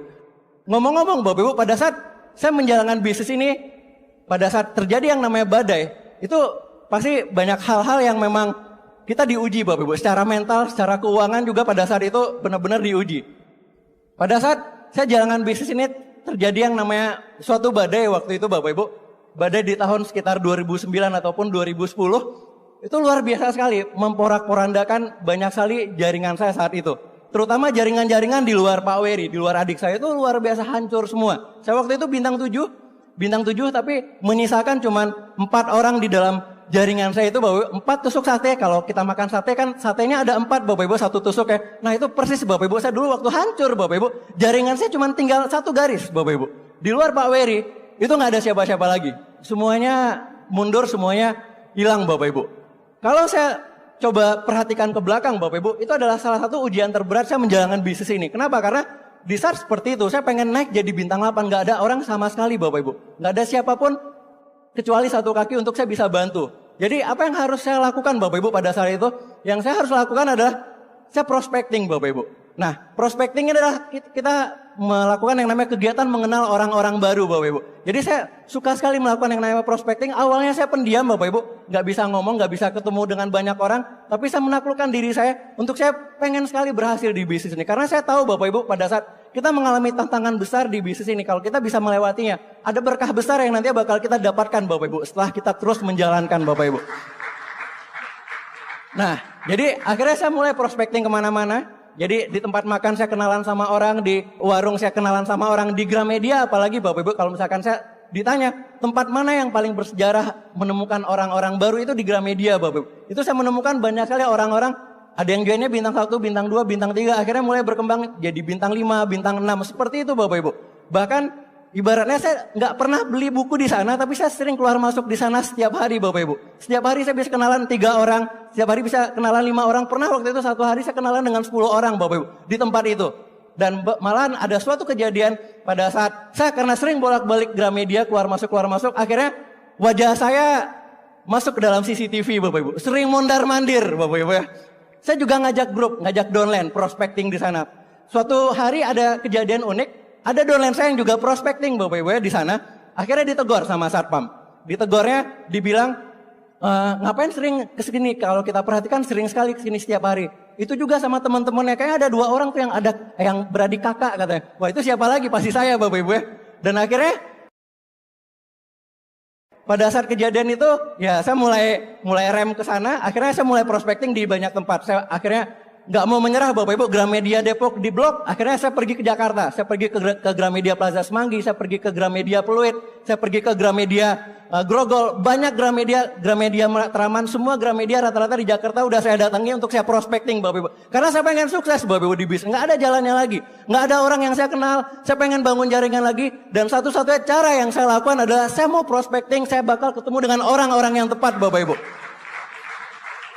Ngomong-ngomong Bapak Ibu, pada saat saya menjalankan bisnis ini, pada saat terjadi yang namanya badai, itu pasti banyak hal-hal yang memang kita diuji Bapak Ibu. Secara mental, secara keuangan juga pada saat itu benar-benar diuji. Pada saat saya jalankan bisnis ini, terjadi yang namanya suatu badai waktu itu Bapak Ibu. Badai di tahun sekitar 2009 ataupun 2010. Itu luar biasa sekali, memporak-porandakan banyak sekali jaringan saya saat itu. Terutama jaringan-jaringan di luar Pak Wery, di luar adik saya, itu luar biasa hancur semua. Saya waktu itu bintang 7 tapi menyisakan cuma 4 orang di dalam jaringan saya itu Bapak Ibu. 4 tusuk sate, kalau kita makan sate kan satenya ada 4 Bapak Ibu, 1 tusuk ya. Nah itu persis Bapak Ibu, saya dulu waktu hancur Bapak Ibu, jaringan saya cuma tinggal 1 garis Bapak Ibu. Di luar Pak Wery, itu nggak ada siapa-siapa lagi. Semuanya mundur, semuanya hilang Bapak Ibu. Kalau saya coba perhatikan ke belakang Bapak Ibu, itu adalah salah satu ujian terberat saya menjalankan bisnis ini. Kenapa? Karena di saat seperti itu, saya pengen naik jadi bintang 8, nggak ada orang sama sekali Bapak Ibu. Nggak ada siapapun kecuali 1 kaki untuk saya bisa bantu. Jadi apa yang harus saya lakukan Bapak Ibu pada saat itu? Yang saya harus lakukan adalah saya prospecting Bapak Ibu. Nah, prospecting adalah kita melakukan yang namanya kegiatan mengenal orang-orang baru Bapak Ibu. Jadi saya suka sekali melakukan yang namanya prospecting. Awalnya saya pendiam Bapak Ibu, nggak bisa ngomong, nggak bisa ketemu dengan banyak orang. Tapi saya menaklukkan diri saya untuk saya pengen sekali berhasil di bisnis ini. Karena saya tahu Bapak Ibu, pada saat kita mengalami tantangan besar di bisnis ini, kalau kita bisa melewatinya, ada berkah besar yang nantinya bakal kita dapatkan Bapak Ibu setelah kita terus menjalankan Bapak Ibu. Nah, jadi akhirnya saya mulai prospecting kemana-mana. Jadi di tempat makan saya kenalan sama orang, di warung saya kenalan sama orang, di Gramedia apalagi Bapak Ibu, kalau misalkan saya ditanya tempat mana yang paling bersejarah menemukan orang-orang baru, itu di Gramedia Bapak Ibu. Itu saya menemukan banyak sekali orang-orang, ada yang joinnya bintang 1, bintang 2, bintang 3, akhirnya mulai berkembang jadi bintang 5, bintang 6, seperti itu Bapak Ibu. Bahkan ibaratnya saya nggak pernah beli buku di sana, tapi saya sering keluar masuk di sana setiap hari Bapak Ibu. Setiap hari saya bisa kenalan 3 orang, setiap hari bisa kenalan 5 orang. Pernah waktu itu 1 hari saya kenalan dengan 10 orang Bapak Ibu di tempat itu. Dan malahan ada suatu kejadian pada saat saya karena sering bolak-balik Gramedia, keluar masuk, akhirnya wajah saya masuk ke dalam CCTV Bapak Ibu. Sering mondar-mandir Bapak Ibu ya. Saya juga ngajak grup, ngajak downline, prospecting di sana. Suatu hari ada kejadian unik. Ada downline saya yang juga prospecting Bapak Ibu ya di sana. Akhirnya ditegur sama satpam. Ditegurnya dibilang, ngapain sering kesini? Kalau kita perhatikan sering sekali kesini setiap hari. Itu juga sama teman-temannya. Kayaknya ada 2 orang tuh yang beradik kakak katanya. Wah itu siapa lagi? Pasti saya Bapak Ibu ya. Dan akhirnya pada saat kejadian itu ya saya mulai rem ke sana. Akhirnya saya mulai prospecting di banyak tempat. Saya akhirnya nggak mau menyerah Bapak Ibu, Gramedia Depok di blok, akhirnya saya pergi ke Jakarta, saya pergi ke Gramedia Plaza Semanggi, saya pergi ke Gramedia Pluit, saya pergi ke Gramedia Grogol, banyak Gramedia Matraman, semua Gramedia rata-rata di Jakarta udah saya datangi untuk saya prospecting Bapak Ibu. Karena saya pengen sukses Bapak Ibu di bisnis, nggak ada jalannya lagi, nggak ada orang yang saya kenal, saya pengen bangun jaringan lagi, dan satu-satunya cara yang saya lakukan adalah saya mau prospecting, saya bakal ketemu dengan orang-orang yang tepat Bapak Ibu.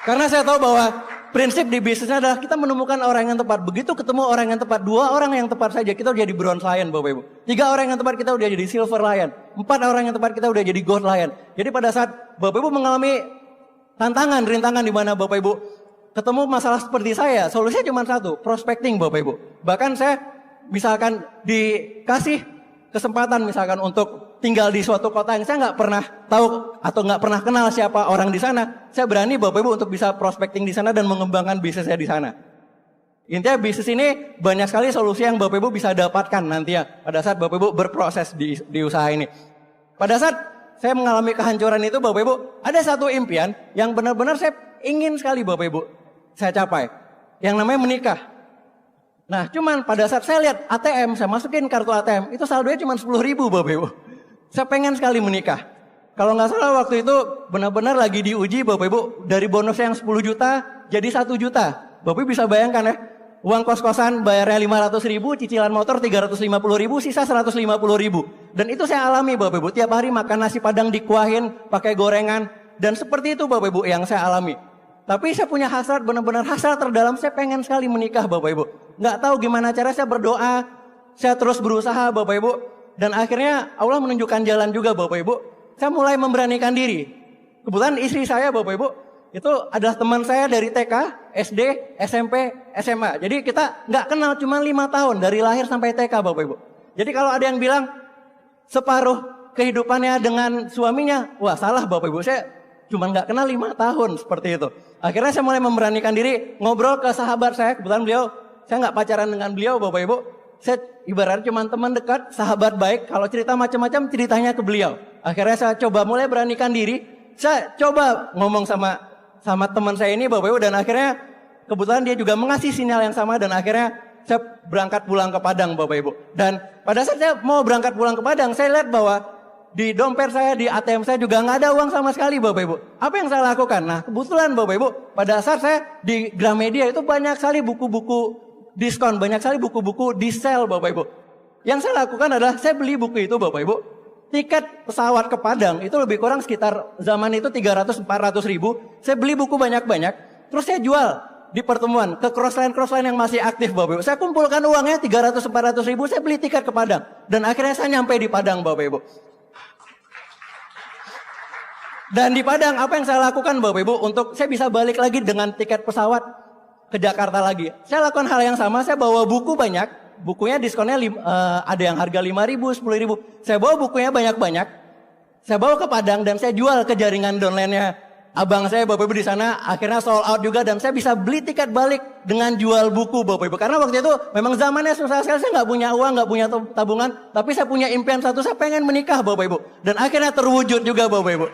Karena saya tahu bahwa prinsip di bisnisnya adalah kita menemukan orang yang tepat. Begitu ketemu orang yang tepat, 2 orang yang tepat saja kita udah jadi bronze lion Bapak Ibu. 3 orang yang tepat kita udah jadi silver lion. 4 orang yang tepat kita udah jadi gold lion. Jadi pada saat Bapak Ibu mengalami tantangan, rintangan di mana Bapak Ibu ketemu masalah seperti saya, solusinya cuma satu, prospecting Bapak Ibu. Bahkan saya misalkan dikasih kesempatan misalkan untuk tinggal di suatu kota yang saya nggak pernah tahu atau nggak pernah kenal siapa orang di sana, saya berani Bapak Ibu untuk bisa prospecting di sana dan mengembangkan bisnisnya di sana. Intinya bisnis ini banyak sekali solusi yang Bapak Ibu bisa dapatkan nantinya pada saat Bapak Ibu berproses di usaha ini. Pada saat saya mengalami kehancuran itu Bapak Ibu, ada satu impian yang benar-benar saya ingin sekali Bapak Ibu saya capai, yang namanya menikah. Nah cuman pada saat saya lihat ATM, saya masukin kartu ATM, itu saldonya cuma 10.000 Bapak Ibu. Saya pengen sekali menikah. Kalau nggak salah waktu itu benar-benar lagi diuji Bapak Ibu, dari bonus yang 10 juta jadi 1 juta. Bapak Ibu bisa bayangkan ya, uang kos-kosan bayarnya 500.000, cicilan motor 350.000, sisa 150.000. Dan itu saya alami Bapak Ibu, tiap hari makan nasi padang dikuahin, pakai gorengan. Dan seperti itu Bapak Ibu yang saya alami. Tapi saya punya hasrat, benar-benar hasrat terdalam, saya pengen sekali menikah Bapak Ibu. Nggak tahu gimana cara, saya berdoa, saya terus berusaha Bapak Ibu. Dan akhirnya Allah menunjukkan jalan juga Bapak Ibu. Saya mulai memberanikan diri. Kebetulan istri saya Bapak Ibu, itu adalah teman saya dari TK, SD, SMP, SMA. Jadi kita nggak kenal cuma 5 tahun, dari lahir sampai TK Bapak Ibu. Jadi kalau ada yang bilang separuh kehidupannya dengan suaminya, wah salah Bapak Ibu, saya cuma nggak kenal 5 tahun seperti itu. Akhirnya saya mulai memberanikan diri, ngobrol ke sahabat saya, kebetulan beliau, saya nggak pacaran dengan beliau Bapak Ibu. Saya ibaratnya cuma teman dekat, sahabat baik, kalau cerita macam-macam ceritanya ke beliau. Akhirnya saya coba mulai beranikan diri, saya coba ngomong sama teman saya ini Bapak Ibu, dan akhirnya kebetulan dia juga mengasih sinyal yang sama, dan akhirnya saya berangkat pulang ke Padang Bapak Ibu. Dan pada saat saya mau berangkat pulang ke Padang, saya lihat bahwa di dompet saya, di ATM saya juga nggak ada uang sama sekali Bapak Ibu. Apa yang saya lakukan? Nah kebetulan Bapak Ibu, pada saat saya di Gramedia itu banyak sekali buku-buku diskon, banyak sekali buku-buku di sale Bapak Ibu. Yang saya lakukan adalah saya beli buku itu Bapak Ibu. Tiket pesawat ke Padang itu lebih kurang sekitar zaman itu 300-400 ribu. Saya beli buku banyak-banyak, terus saya jual di pertemuan ke crossline yang masih aktif Bapak Ibu. Saya kumpulkan uangnya 300-400 ribu, saya beli tiket ke Padang. Dan akhirnya saya nyampe di Padang Bapak Ibu. Dan di Padang apa yang saya lakukan Bapak Ibu, untuk saya bisa balik lagi dengan tiket pesawat ke Jakarta lagi. Saya lakukan hal yang sama, saya bawa buku banyak, bukunya diskonnya ada yang harga 5.000, 10.000. Saya bawa bukunya banyak-banyak, saya bawa ke Padang dan saya jual ke jaringan downline-nya abang saya Bapak Ibu di sana. Akhirnya sold out juga dan saya bisa beli tiket balik dengan jual buku Bapak Ibu. Karena waktu itu memang zamannya susah sekali, saya nggak punya uang, nggak punya tabungan, tapi saya punya impian satu, saya pengen menikah Bapak Ibu. Dan akhirnya terwujud juga Bapak Ibu.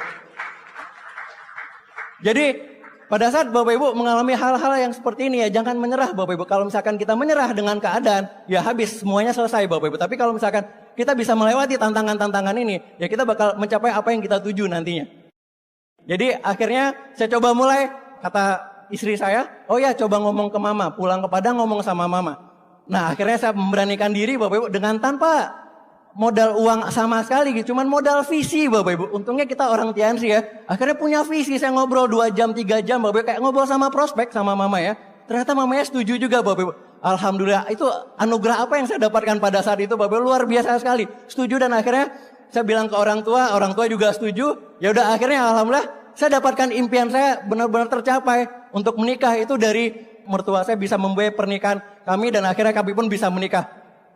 Jadi pada saat Bapak Ibu mengalami hal-hal yang seperti ini ya jangan menyerah Bapak Ibu. Kalau misalkan kita menyerah dengan keadaan ya habis, semuanya selesai Bapak Ibu. Tapi kalau misalkan kita bisa melewati tantangan-tantangan ini ya kita bakal mencapai apa yang kita tuju nantinya. Jadi akhirnya saya coba mulai, kata istri saya, oh ya coba ngomong ke mama, pulang ke Padang ngomong sama mama. Nah akhirnya saya memberanikan diri Bapak Ibu dengan tanpa modal uang sama sekali gitu, cuman modal visi Bapak Ibu. Untungnya kita orang Tiansi ya, akhirnya punya visi. Saya ngobrol 2 jam 3 jam Bapak Ibu, kayak ngobrol sama prospek sama mama ya. Ternyata mamanya setuju juga Bapak Ibu. Alhamdulillah, itu anugerah apa yang saya dapatkan pada saat itu Bapak Ibu, luar biasa sekali. Setuju dan akhirnya saya bilang ke orang tua juga setuju. Ya udah akhirnya alhamdulillah saya dapatkan impian saya benar-benar tercapai untuk menikah itu dari mertua saya bisa membiayai pernikahan kami dan akhirnya kami pun bisa menikah.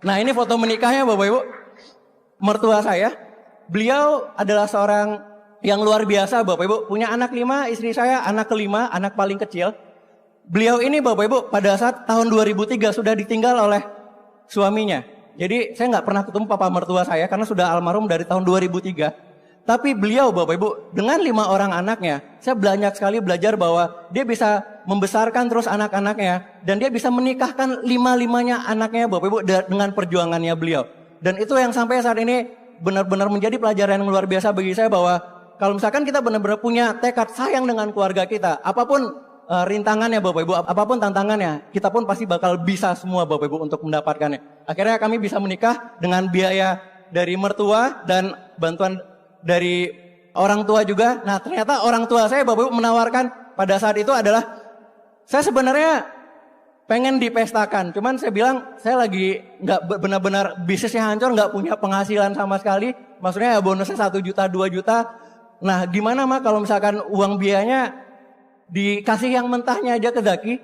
Nah ini foto menikahnya Bapak Ibu. Mertua saya, beliau adalah seorang yang luar biasa Bapak Ibu. Punya anak 5, istri saya anak kelima, anak paling kecil. Beliau ini Bapak Ibu pada saat tahun 2003 sudah ditinggal oleh suaminya. Jadi saya nggak pernah ketemu papa mertua saya karena sudah almarhum dari tahun 2003. Tapi beliau Bapak Ibu dengan 5 orang anaknya, saya banyak sekali belajar bahwa dia bisa membesarkan terus anak-anaknya, dan dia bisa menikahkan 5-5-nya anaknya Bapak Ibu dengan perjuangannya beliau. Dan itu yang sampai saat ini benar-benar menjadi pelajaran yang luar biasa bagi saya, bahwa kalau misalkan kita benar-benar punya tekad sayang dengan keluarga kita, apapun rintangannya Bapak Ibu, apapun tantangannya, kita pun pasti bakal bisa semua Bapak Ibu untuk mendapatkannya. Akhirnya kami bisa menikah dengan biaya dari mertua dan bantuan dari orang tua juga. Nah, ternyata orang tua saya Bapak Ibu menawarkan pada saat itu adalah, saya sebenarnya pengen dipestakan, cuman saya bilang saya lagi nggak benar-benar bisnisnya hancur, nggak punya penghasilan sama sekali. Maksudnya ya bonusnya 1 juta 2 juta. Nah, gimana mah kalau misalkan uang biayanya dikasih yang mentahnya aja ke Zaki?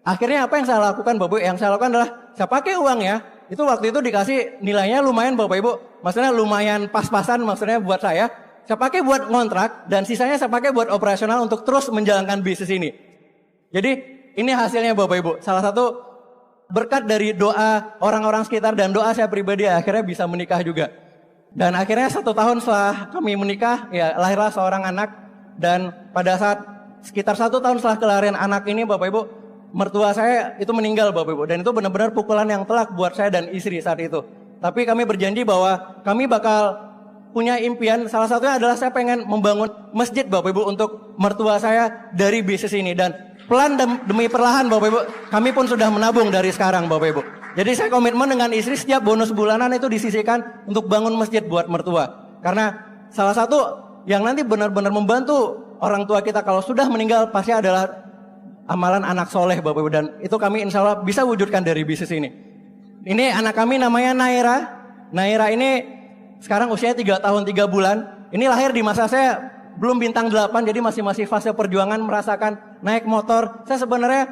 Akhirnya apa yang saya lakukan Bapak Ibu? Yang saya lakukan adalah saya pakai uangnya. Itu waktu itu dikasih nilainya lumayan Bapak Ibu. Maksudnya lumayan pas-pasan maksudnya buat saya. Saya pakai buat ngontrak dan sisanya saya pakai buat operasional untuk terus menjalankan bisnis ini. Jadi ini hasilnya Bapak Ibu. Salah satu berkat dari doa orang-orang sekitar dan doa saya pribadi, akhirnya bisa menikah juga. Dan akhirnya 1 tahun setelah kami menikah, ya lahirlah seorang anak. Dan pada saat sekitar 1 tahun setelah kelahiran anak ini Bapak Ibu, mertua saya itu meninggal Bapak Ibu. Dan itu benar-benar pukulan yang telak buat saya dan istri saat itu. Tapi kami berjanji bahwa kami bakal punya impian. Salah satunya adalah saya pengen membangun masjid Bapak Ibu untuk mertua saya dari bisnis ini. Dan pelan demi perlahan Bapak Ibu, kami pun sudah menabung dari sekarang Bapak Ibu. Jadi saya komitmen dengan istri setiap bonus bulanan itu disisihkan untuk bangun masjid buat mertua. Karena salah satu yang nanti benar-benar membantu orang tua kita kalau sudah meninggal pasti adalah amalan anak soleh Bapak Ibu. Dan itu kami insya Allah bisa wujudkan dari bisnis ini. Ini anak kami namanya Naira. Naira ini sekarang usia 3 tahun 3 bulan. Ini lahir di masa saya belum bintang 8, jadi masih fase perjuangan, merasakan naik motor. Saya sebenarnya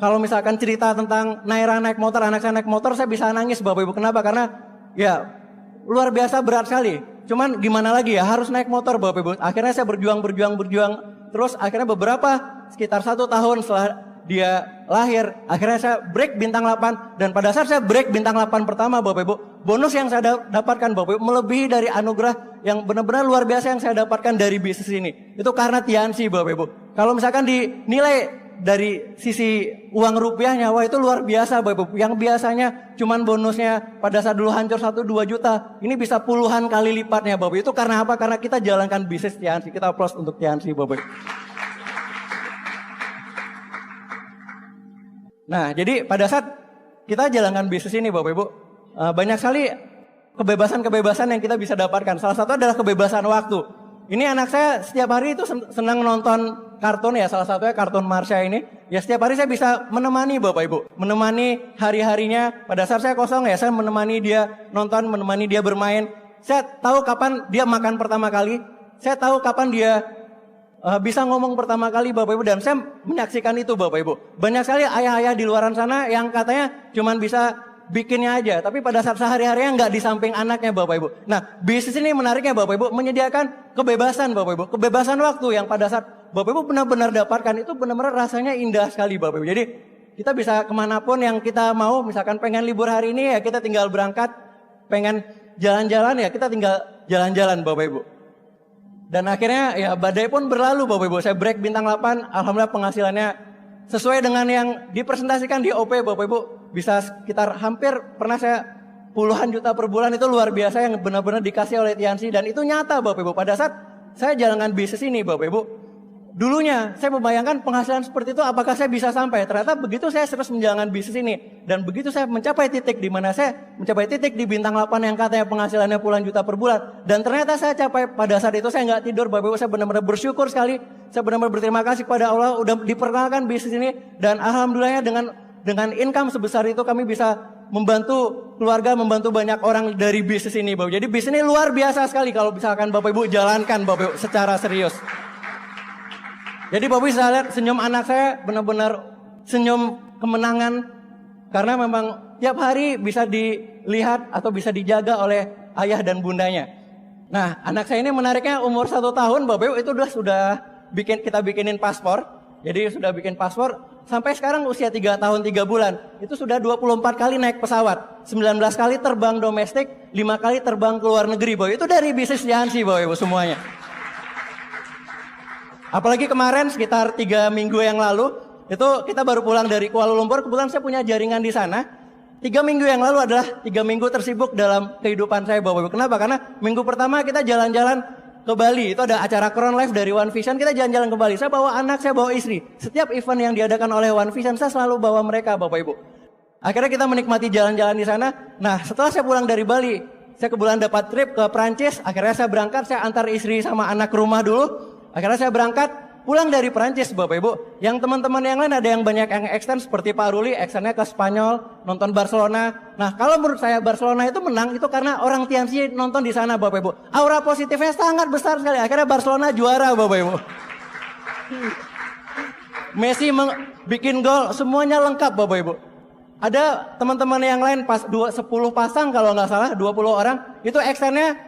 kalau misalkan cerita tentang Naira naik motor, anak saya naik motor, saya bisa nangis Bapak Ibu. Kenapa? Karena ya luar biasa berat sekali. Cuman gimana lagi ya, harus naik motor Bapak Ibu. Akhirnya saya berjuang. Terus akhirnya sekitar 1 tahun setelah dia lahir, akhirnya saya break bintang 8. Dan pada saat saya break bintang 8 pertama Bapak Ibu, bonus yang saya dapatkan Bapak Ibu melebihi dari anugerah yang benar-benar luar biasa yang saya dapatkan dari bisnis ini. Itu karena Tiansi Bapak Ibu. Kalau misalkan dinilai dari sisi uang rupiahnya, wah itu luar biasa Bapak Ibu. Yang biasanya cuman bonusnya pada saat dulu hancur 1-2 juta, ini bisa puluhan kali lipatnya Bapak Ibu. Itu karena apa? Karena kita jalankan bisnis Tiansi. Kita applause untuk Tiansi Bapak Ibu. Nah, jadi pada saat kita jalankan bisnis ini Bapak Ibu, banyak sekali kebebasan-kebebasan yang kita bisa dapatkan. Salah satu adalah kebebasan waktu. Ini anak saya setiap hari itu senang nonton kartun ya, salah satunya kartun Marsha ini. Ya setiap hari saya bisa menemani Bapak Ibu, menemani hari-harinya. Pada saat saya kosong ya saya menemani dia nonton, menemani dia bermain. Saya tahu kapan dia makan pertama kali, saya tahu kapan dia bisa ngomong pertama kali Bapak Ibu, dan saya menyaksikan itu Bapak Ibu. Banyak sekali ayah-ayah di luaran sana yang katanya cuman bisa bikinnya aja, tapi pada saat sehari-harinya nggak di samping anaknya Bapak Ibu. Nah, bisnis ini menariknya Bapak Ibu, menyediakan kebebasan Bapak Ibu, kebebasan waktu yang pada saat Bapak Ibu benar-benar dapatkan itu benar-benar rasanya indah sekali Bapak Ibu. Jadi kita bisa kemanapun yang kita mau, misalkan pengen libur hari ini ya kita tinggal berangkat, pengen jalan-jalan ya kita tinggal jalan-jalan Bapak Ibu. Dan akhirnya ya badai pun berlalu Bapak Ibu. Saya break bintang 8, alhamdulillah penghasilannya sesuai dengan yang dipresentasikan di OP Bapak Ibu. Bisa sekitar hampir pernah saya puluhan juta per bulan, itu luar biasa yang benar-benar dikasih oleh Tiansi. Dan itu nyata Bapak Ibu. Pada saat saya jalankan bisnis ini Bapak Ibu, dulunya saya membayangkan penghasilan seperti itu apakah saya bisa sampai. Ternyata begitu saya terus menjalankan bisnis ini, dan begitu saya mencapai titik di mana saya mencapai titik di bintang 8 yang katanya penghasilannya puluhan juta per bulan, dan ternyata saya capai pada saat itu, saya nggak tidur Bapak Ibu. Saya benar-benar bersyukur sekali, saya benar-benar berterima kasih kepada Allah udah diperkenalkan bisnis ini. Dan alhamdulillahnya dengan income sebesar itu kami bisa membantu keluarga, membantu banyak orang dari bisnis ini Bapak. Jadi bisnis ini luar biasa sekali kalau misalkan Bapak Ibu jalankan Bapak Ibu secara serius. Jadi Bapak bisa lihat senyum anak saya benar-benar senyum kemenangan, karena memang tiap hari bisa dilihat atau bisa dijaga oleh ayah dan bundanya. Nah, anak saya ini menariknya umur 1 tahun Bapak Ibu itu sudah kita bikinin paspor. Jadi sudah bikin paspor sampai sekarang usia 3 tahun 3 bulan. Itu sudah 24 kali naik pesawat, 19 kali terbang domestik, 5 kali terbang ke luar negeri Bapak Ibu. Itu dari bisnis Tiansi Bapak Ibu semuanya. Apalagi kemarin sekitar 3 minggu yang lalu, itu kita baru pulang dari Kuala Lumpur, kebetulan saya punya jaringan di sana. 3 minggu yang lalu adalah 3 minggu tersibuk dalam kehidupan saya Bapak Ibu. Kenapa? Karena minggu pertama kita jalan-jalan ke Bali, itu ada acara Crown Life dari One Vision, kita jalan-jalan ke Bali. Saya bawa anak, saya bawa istri. Setiap event yang diadakan oleh One Vision, saya selalu bawa mereka Bapak Ibu. Akhirnya kita menikmati jalan-jalan di sana. Nah, setelah saya pulang dari Bali, saya kebetulan dapat trip ke Prancis. Akhirnya saya berangkat, saya antar istri sama anak ke rumah dulu. Akhirnya saya berangkat, pulang dari Prancis Bapak Ibu. Yang teman-teman yang lain ada yang banyak yang extend seperti Pak Ruli, extendnya ke Spanyol, nonton Barcelona. Nah, kalau menurut saya Barcelona itu menang itu karena orang Tiansi nonton di sana Bapak Ibu. Aura positifnya sangat besar sekali. Akhirnya Barcelona juara Bapak Ibu. Messi bikin gol, semuanya lengkap Bapak Ibu. Ada teman-teman yang lain pas 10 pasang kalau nggak salah, 20 orang, itu extendnya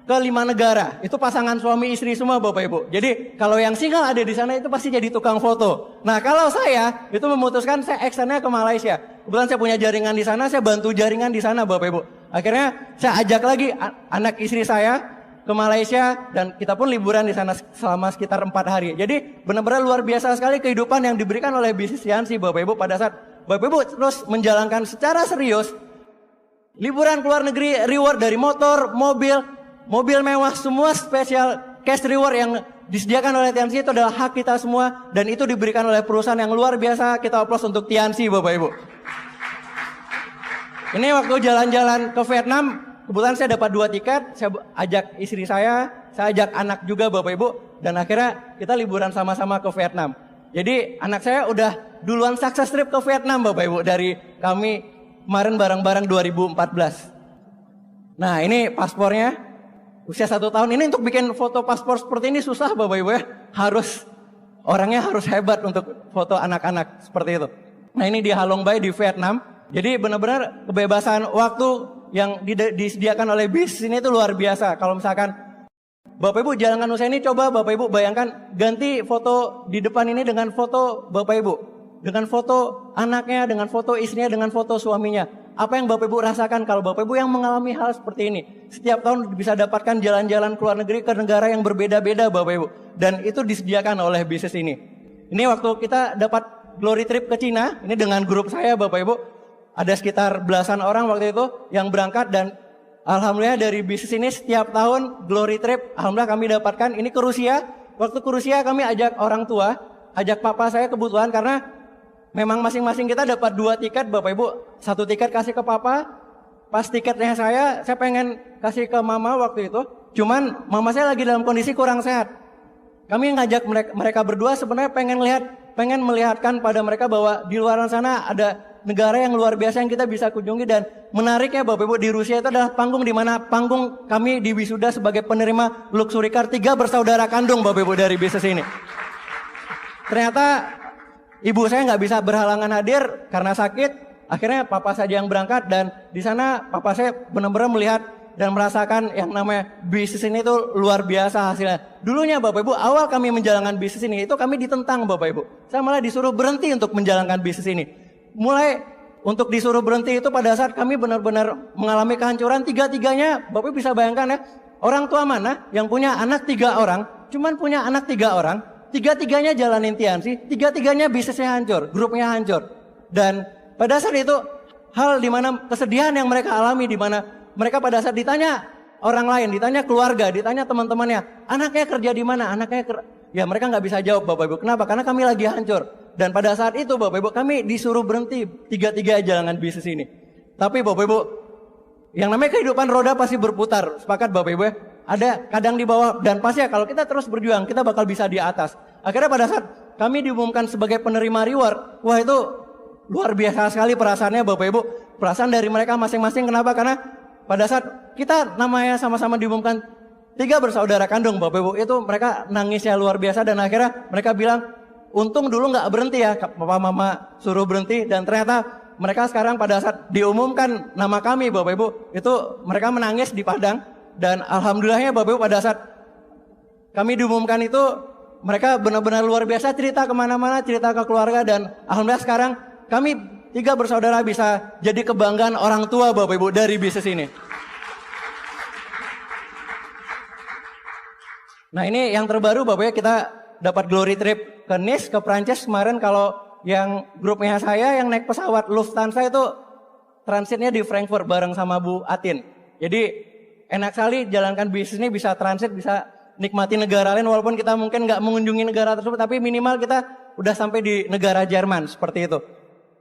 ke 5 negara. Itu pasangan suami istri semua Bapak Ibu. Jadi kalau yang single ada di sana itu pasti jadi tukang foto. Nah kalau saya itu memutuskan saya extendnya ke Malaysia. Kebetulan saya punya jaringan di sana, saya bantu jaringan di sana Bapak Ibu. Akhirnya saya ajak lagi anak istri saya ke Malaysia dan kita pun liburan di sana selama sekitar 4 hari. Jadi benar-benar luar biasa sekali kehidupan yang diberikan oleh bisnis Tiansi Bapak Ibu pada saat Bapak Ibu terus menjalankan secara serius liburan ke luar negeri, reward dari motor, mobil mewah, semua spesial cash reward yang disediakan oleh Tiansi itu adalah hak kita semua dan itu diberikan oleh perusahaan yang luar biasa. Kita aplaus untuk Tiansi Bapak Ibu. Ini waktu jalan-jalan ke Vietnam, kebetulan saya dapat 2 tiket, saya ajak istri saya ajak anak juga Bapak Ibu dan akhirnya kita liburan sama-sama ke Vietnam. Jadi anak saya udah duluan sukses trip ke Vietnam Bapak Ibu dari kami kemarin bareng-bareng 2014. Nah ini paspornya, usia 1 tahun. Ini untuk bikin foto paspor seperti ini susah Bapak Ibu ya. Orangnya harus hebat untuk foto anak-anak seperti itu. Nah ini di Halong Bay di Vietnam. Jadi benar-benar kebebasan waktu yang disediakan oleh bis ini itu luar biasa. Kalau misalkan Bapak Ibu jalankan usaha ini, coba Bapak Ibu bayangkan ganti foto di depan ini dengan foto Bapak Ibu. Dengan foto anaknya, dengan foto istrinya, dengan foto suaminya. Apa yang Bapak Ibu rasakan kalau Bapak Ibu yang mengalami hal seperti ini. Setiap tahun bisa dapatkan jalan-jalan ke luar negeri ke negara yang berbeda-beda Bapak Ibu. Dan itu disediakan oleh bisnis ini. Ini waktu kita dapat glory trip ke Cina, ini dengan grup saya Bapak Ibu. Ada sekitar belasan orang waktu itu yang berangkat dan alhamdulillah dari bisnis ini setiap tahun glory trip, alhamdulillah kami dapatkan. Ini ke Rusia, waktu ke Rusia kami ajak orang tua, ajak papa saya kebutuhan karena memang masing-masing kita dapat 2 tiket Bapak Ibu. 1 tiket kasih ke papa, pas tiketnya saya pengen kasih ke mama waktu itu. Cuman mama saya lagi dalam kondisi kurang sehat. Kami ngajak mereka berdua sebenarnya pengen melihatkan pada mereka bahwa di luar sana ada negara yang luar biasa yang kita bisa kunjungi. Dan menariknya Bapak Ibu di Rusia itu adalah panggung di mana panggung kami di wisuda sebagai penerima Luxury Car 3 bersaudara kandung Bapak Ibu dari bisnis ini. Ternyata ibu saya nggak bisa berhalangan hadir karena sakit. Akhirnya papa saja yang berangkat dan di sana papa saya benar-benar melihat dan merasakan yang namanya bisnis ini tuh luar biasa hasilnya. Dulunya Bapak Ibu awal kami menjalankan bisnis ini itu kami ditentang Bapak Ibu. Saya malah disuruh berhenti untuk menjalankan bisnis ini. Mulai untuk disuruh berhenti itu pada saat kami benar-benar mengalami kehancuran tiga-tiganya. Bapak bisa bayangkan ya, orang tua mana yang punya anak 3 orang, cuman punya anak 3 orang, tiga-tiganya jalanin Tiansi, tiga-tiganya bisnisnya hancur, grupnya hancur. Dan pada saat itu hal di mana kesedihan yang mereka alami, di mana mereka pada saat ditanya orang lain, ditanya keluarga, ditanya teman-temannya, anaknya kerja di mana, ya mereka nggak bisa jawab Bapak Ibu. Kenapa? Karena kami lagi hancur. Dan pada saat itu Bapak Ibu kami disuruh berhenti tiga-tiga jalangan bisnis ini. Tapi Bapak Ibu, yang namanya kehidupan roda pasti berputar. Sepakat Bapak Ibu ya? Ada kadang di bawah dan pasti ya kalau kita terus berjuang kita bakal bisa di atas. Akhirnya pada saat kami diumumkan sebagai penerima reward, wah itu luar biasa sekali perasaannya Bapak Ibu. Perasaan dari mereka masing-masing. Kenapa? Karena pada saat kita namanya sama-sama diumumkan 3 bersaudara kandung Bapak Ibu, itu mereka nangisnya luar biasa dan akhirnya mereka bilang, untung dulu nggak berhenti ya, papa mama suruh berhenti. Dan ternyata mereka sekarang pada saat diumumkan nama kami Bapak Ibu, itu mereka menangis di Padang. Dan alhamdulillahnya Bapak Ibu pada saat kami diumumkan itu, mereka benar-benar luar biasa cerita kemana-mana, cerita ke keluarga. Dan alhamdulillah sekarang kami 3 bersaudara bisa jadi kebanggaan orang tua Bapak Ibu dari bisnis ini. Nah ini yang terbaru Bapak ya, kita dapat glory trip ke Nice, ke Prancis kemarin. Kalau yang grupnya saya yang naik pesawat Lufthansa itu transitnya di Frankfurt bareng sama Bu Atin. Jadi enak sekali jalankan bisnis ini, bisa transit, bisa nikmati negara lain walaupun kita mungkin nggak mengunjungi negara tersebut, tapi minimal kita udah sampai di negara Jerman seperti itu.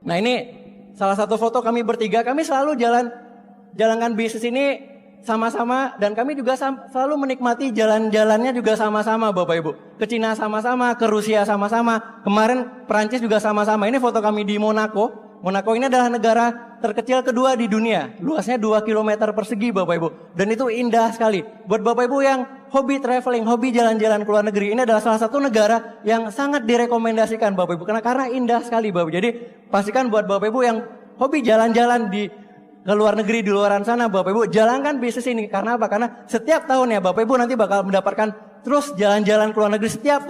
Nah ini salah satu foto kami bertiga, kami selalu jalankan bisnis ini sama-sama dan kami juga selalu menikmati jalan-jalannya juga sama-sama Bapak Ibu. Ke Cina sama-sama, ke Rusia sama-sama, kemarin Perancis juga sama-sama. Ini foto kami di Monaco. Monaco ini adalah negara terkecil kedua di dunia. Luasnya 2 km persegi Bapak Ibu. Dan itu indah sekali. Buat Bapak Ibu yang hobi traveling, hobi jalan-jalan ke luar negeri, ini adalah salah satu negara yang sangat direkomendasikan Bapak Ibu. Karena indah sekali Bapak Ibu. Jadi pastikan buat Bapak Ibu yang hobi jalan-jalan ke luar negeri, di luaran sana Bapak Ibu, jalankan bisnis ini. Karena apa? Karena setiap tahun ya Bapak Ibu nanti bakal mendapatkan terus jalan-jalan ke luar negeri setiap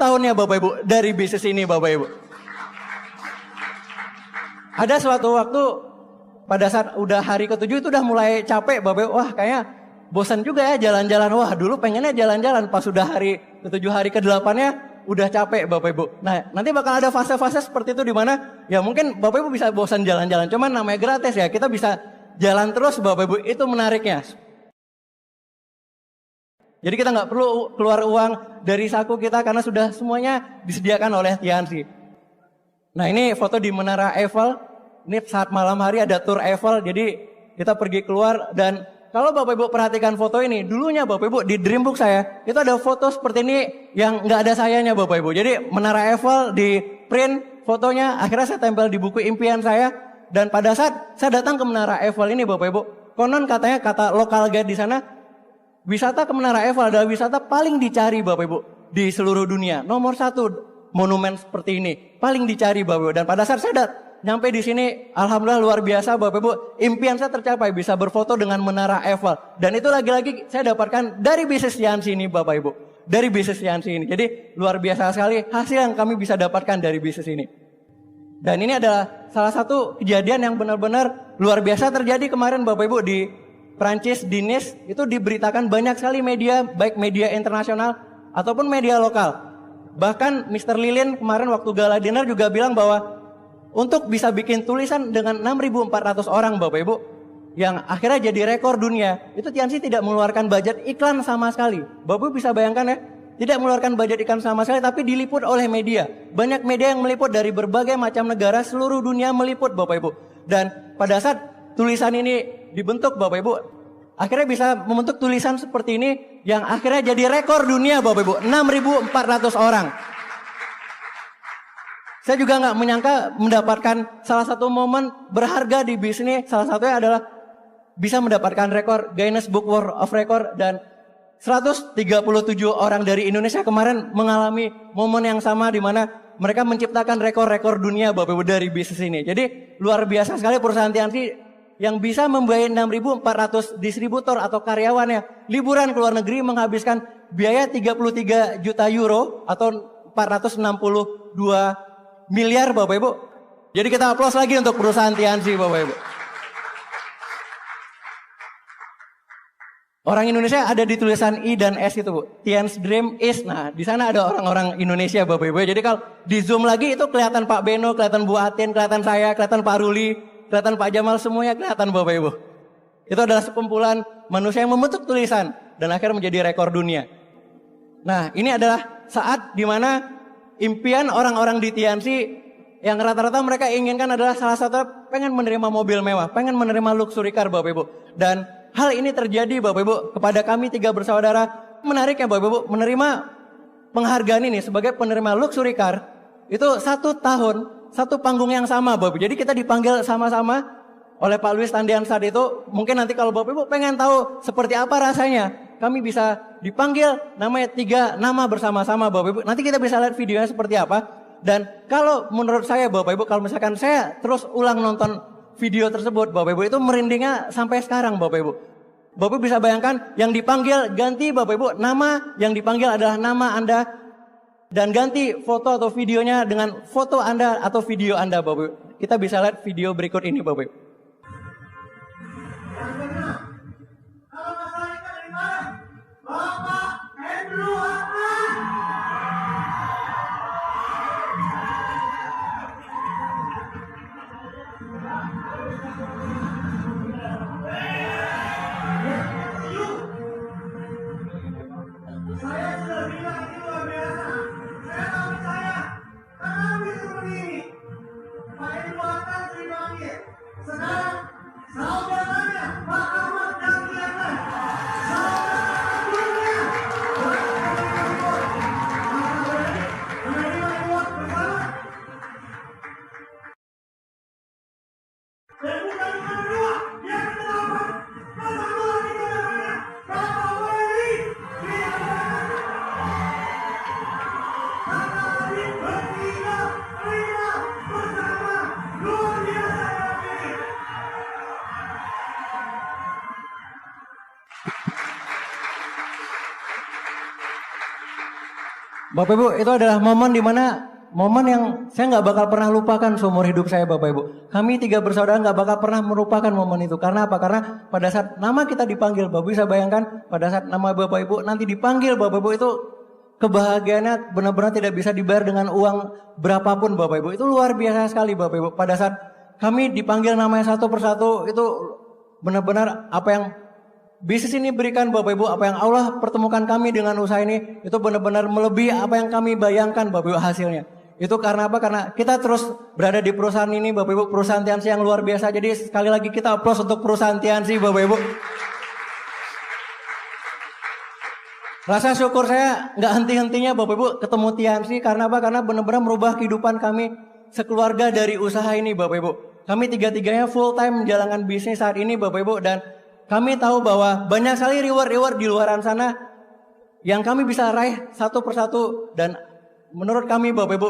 tahun ya Bapak Ibu dari bisnis ini Bapak Ibu. Ada suatu waktu pada saat udah hari ke-7 itu udah mulai capek Bapak Ibu. Wah kayaknya bosan juga ya jalan-jalan. Wah dulu pengennya jalan-jalan, pas udah hari ke-7 hari ke-8-nya udah capek Bapak Ibu. Nah nanti bakal ada fase-fase seperti itu di mana ya mungkin Bapak Ibu bisa bosan jalan-jalan. Cuman namanya gratis ya, kita bisa jalan terus Bapak Ibu, itu menariknya. Jadi kita nggak perlu keluar uang dari saku kita karena sudah semuanya disediakan oleh Tianxi. Nah ini foto di Menara Eiffel. Ini saat malam hari ada tour Eiffel. Jadi kita pergi keluar dan kalau Bapak Ibu perhatikan foto ini, dulunya Bapak Ibu di Dreambook saya, itu ada foto seperti ini yang nggak ada sayanya Bapak Ibu. Jadi Menara Eiffel di print fotonya, akhirnya saya tempel di buku impian saya. Dan pada saat saya datang ke Menara Eiffel ini Bapak Ibu, konon katanya, kata lokal guide di sana, wisata ke Menara Eiffel adalah wisata paling dicari Bapak Ibu di seluruh dunia. Nomor 1 monumen seperti ini paling dicari Bapak Ibu. Dan pada saat saya nyampe di sini, alhamdulillah luar biasa Bapak Ibu, impian saya tercapai, bisa berfoto dengan Menara Eiffel. Dan itu lagi-lagi saya dapatkan dari bisnis Tianxi ini Bapak Ibu. Dari bisnis Tianxi ini. Jadi luar biasa sekali hasil yang kami bisa dapatkan dari bisnis ini. Dan ini adalah salah satu kejadian yang benar-benar luar biasa terjadi kemarin Bapak Ibu di Prancis, di Nice. Itu diberitakan banyak sekali media, baik media internasional ataupun media lokal. Bahkan Mr. Lilin kemarin waktu gala dinner juga bilang bahwa untuk bisa bikin tulisan dengan 6.400 orang Bapak Ibu, yang akhirnya jadi rekor dunia, itu Tianxi tidak mengeluarkan budget iklan sama sekali. Bapak Ibu bisa bayangkan ya, tidak mengeluarkan budget iklan sama sekali, tapi diliput oleh media. Banyak media yang meliput dari berbagai macam negara, seluruh dunia meliput Bapak Ibu. Dan pada saat tulisan ini dibentuk Bapak Ibu, akhirnya bisa membentuk tulisan seperti ini, yang akhirnya jadi rekor dunia Bapak Ibu, 6.400 orang. Saya juga nggak menyangka mendapatkan salah satu momen berharga di bisnis. Salah satunya adalah bisa mendapatkan rekor Guinness Book World of Record, dan 137 orang dari Indonesia kemarin mengalami momen yang sama di mana mereka menciptakan rekor-rekor dunia Bapak Ibu dari bisnis ini. Jadi luar biasa sekali perusahaan Tianxi yang bisa membiayai 6.400 distributor atau karyawannya liburan ke luar negeri, menghabiskan biaya 33 juta euro atau 462 miliar Bapak Ibu. Jadi kita aplaus lagi untuk perusahaan Tianxi Bapak Ibu. Orang Indonesia ada di tulisan I dan S itu Bu. Tian's Dream is. Nah di sana ada orang-orang Indonesia Bapak Ibu. Jadi kalau di zoom lagi itu kelihatan Pak Beno, kelihatan Bu Atin, kelihatan saya, kelihatan Pak Ruli, kelihatan Pak Jamal, semuanya kelihatan Bapak Ibu. Itu adalah sekumpulan manusia yang membentuk tulisan dan akhirnya menjadi rekor dunia. Nah ini adalah saat dimana impian orang-orang di Tianxi yang rata-rata mereka inginkan adalah salah satu pengen menerima mobil mewah, pengen menerima luxury car Bapak Ibu. Dan hal ini terjadi Bapak Ibu kepada kami 3 bersaudara. Menarik ya Bapak Ibu, menerima penghargaan ini sebagai penerima luxury car itu 1 tahun, 1 panggung yang sama Bapak Ibu. Jadi kita dipanggil sama-sama oleh Pak Luis Tandian saat itu. Mungkin nanti kalau Bapak Ibu pengen tahu seperti apa rasanya, kami bisa dipanggil namanya 3 nama bersama-sama Bapak Ibu. Nanti kita bisa lihat videonya seperti apa. Dan kalau menurut saya Bapak Ibu, kalau misalkan saya terus ulang nonton video tersebut Bapak Ibu, itu merindingnya sampai sekarang Bapak Ibu. Bapak Ibu bisa bayangkan yang dipanggil ganti Bapak Ibu, nama yang dipanggil adalah nama Anda, dan ganti foto atau videonya dengan foto Anda atau video Anda Bapak Ibu. Kita bisa lihat video berikut ini Bapak Ibu. Bapak Andrew Bapak Ibu, itu adalah momen yang saya nggak bakal pernah lupakan seumur hidup saya, Bapak Ibu. Kami 3 bersaudara nggak bakal pernah melupakan momen itu. Karena apa? Karena pada saat nama kita dipanggil, Bapak bisa bayangkan pada saat nama Bapak Ibu nanti dipanggil, Bapak Ibu, itu kebahagiaannya benar-benar tidak bisa dibayar dengan uang berapapun, Bapak Ibu. Itu luar biasa sekali, Bapak Ibu. Pada saat kami dipanggil namanya satu persatu, itu benar-benar apa yang bisnis ini berikan, Bapak Ibu, apa yang Allah pertemukan kami dengan usaha ini, itu benar-benar melebihi apa yang kami bayangkan, Bapak Ibu, hasilnya. Itu karena apa? Karena kita terus berada di perusahaan ini, Bapak Ibu, perusahaan Tiansi yang luar biasa. Jadi sekali lagi kita aplaus untuk perusahaan Tiansi, Bapak Ibu. Rasa syukur saya nggak henti-hentinya, Bapak Ibu, ketemu Tiansi. Karena apa? Karena benar-benar merubah kehidupan kami sekeluarga dari usaha ini, Bapak Ibu. Kami 3-tiganya full time menjalankan bisnis saat ini, Bapak Ibu, dan kami tahu bahwa banyak sekali reward di luaran sana yang kami bisa raih satu persatu. Dan menurut kami, Bapak Ibu,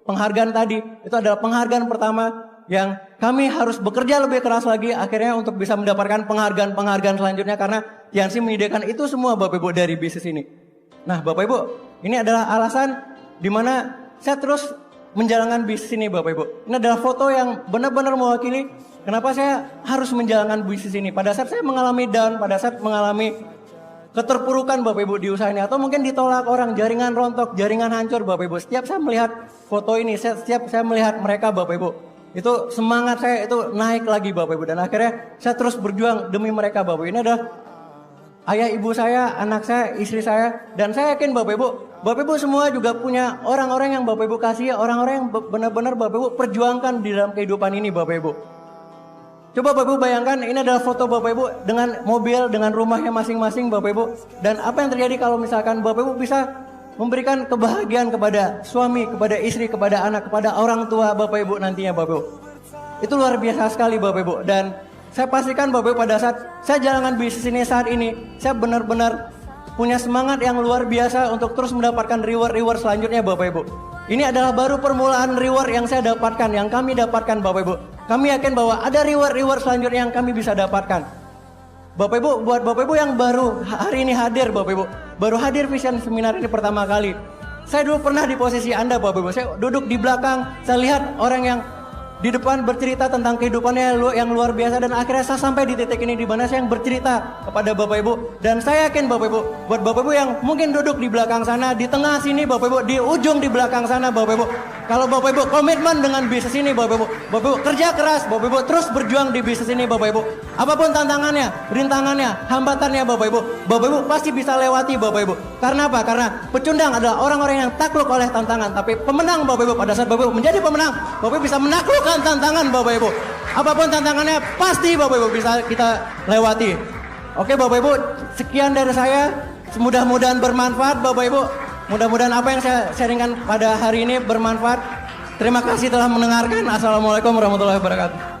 penghargaan tadi itu adalah penghargaan pertama yang kami harus bekerja lebih keras lagi akhirnya untuk bisa mendapatkan penghargaan selanjutnya, karena Tiansi menyediakan itu semua, Bapak Ibu, dari bisnis ini. Nah, Bapak Ibu, ini adalah alasan di mana saya terus menjalankan bisnis ini, Bapak Ibu. Ini adalah foto yang benar-benar mewakili kenapa saya harus menjalankan bisnis ini. Pada saat saya mengalami down, pada saat mengalami keterpurukan, Bapak Ibu, di usaha ini, atau mungkin ditolak orang, jaringan rontok, jaringan hancur, Bapak Ibu. Setiap saya melihat foto ini, setiap saya melihat mereka, Bapak Ibu, itu semangat saya itu naik lagi, Bapak Ibu. Dan akhirnya saya terus berjuang demi mereka, Bapak Ibu. Ini adalah ayah ibu saya, anak saya, istri saya. Dan saya yakin, Bapak Ibu semua juga punya orang-orang yang Bapak Ibu kasih, orang-orang yang benar-benar Bapak Ibu perjuangkan di dalam kehidupan ini, Bapak Ibu. Coba Bapak Ibu bayangkan, ini adalah foto Bapak Ibu dengan mobil, dengan rumahnya masing-masing, Bapak Ibu. Dan apa yang terjadi kalau misalkan Bapak Ibu bisa memberikan kebahagiaan kepada suami, kepada istri, kepada anak, kepada orang tua Bapak Ibu nantinya, Bapak Ibu. Itu luar biasa sekali, Bapak Ibu. Dan saya pastikan, Bapak Ibu, pada saat saya jalankan bisnis ini saat ini, saya benar-benar punya semangat yang luar biasa untuk terus mendapatkan reward selanjutnya, Bapak Ibu. Ini adalah baru permulaan reward yang saya dapatkan, yang kami dapatkan, Bapak Ibu. Kami yakin bahwa ada reward selanjutnya yang kami bisa dapatkan. Bapak Ibu, buat Bapak Ibu yang baru hari ini hadir, Bapak Ibu, baru hadir Vision Seminar ini pertama kali. Saya dulu pernah di posisi Anda, Bapak Ibu. Saya duduk di belakang, saya lihat orang yang di depan bercerita tentang kehidupannya yang luar biasa, dan akhirnya saya sampai di titik ini di mana saya yang bercerita kepada Bapak Ibu. Dan saya yakin, Bapak Ibu, buat Bapak Ibu yang mungkin duduk di belakang sana, di tengah sini, Bapak Ibu, di ujung di belakang sana, Bapak Ibu, kalau Bapak Ibu komitmen dengan bisnis ini, Bapak Ibu kerja keras, Bapak Ibu terus berjuang di bisnis ini, Bapak Ibu. Apapun tantangannya, rintangannya, hambatannya, Bapak Ibu pasti bisa lewati, Bapak Ibu. Karena apa? Karena pecundang adalah orang-orang yang takluk oleh tantangan, tapi pemenang, Bapak Ibu, pada saat Bapak Ibu menjadi pemenang, Bapak Ibu bisa menaklukkan tantangan, Bapak Ibu. Apapun tantangannya pasti Bapak Ibu bisa kita lewati. Oke, Bapak Ibu, sekian dari saya. Mudah-mudahan bermanfaat, Bapak Ibu. Mudah-mudahan apa yang saya sharingkan pada hari ini bermanfaat. Terima kasih telah mendengarkan. Assalamualaikum warahmatullahi wabarakatuh.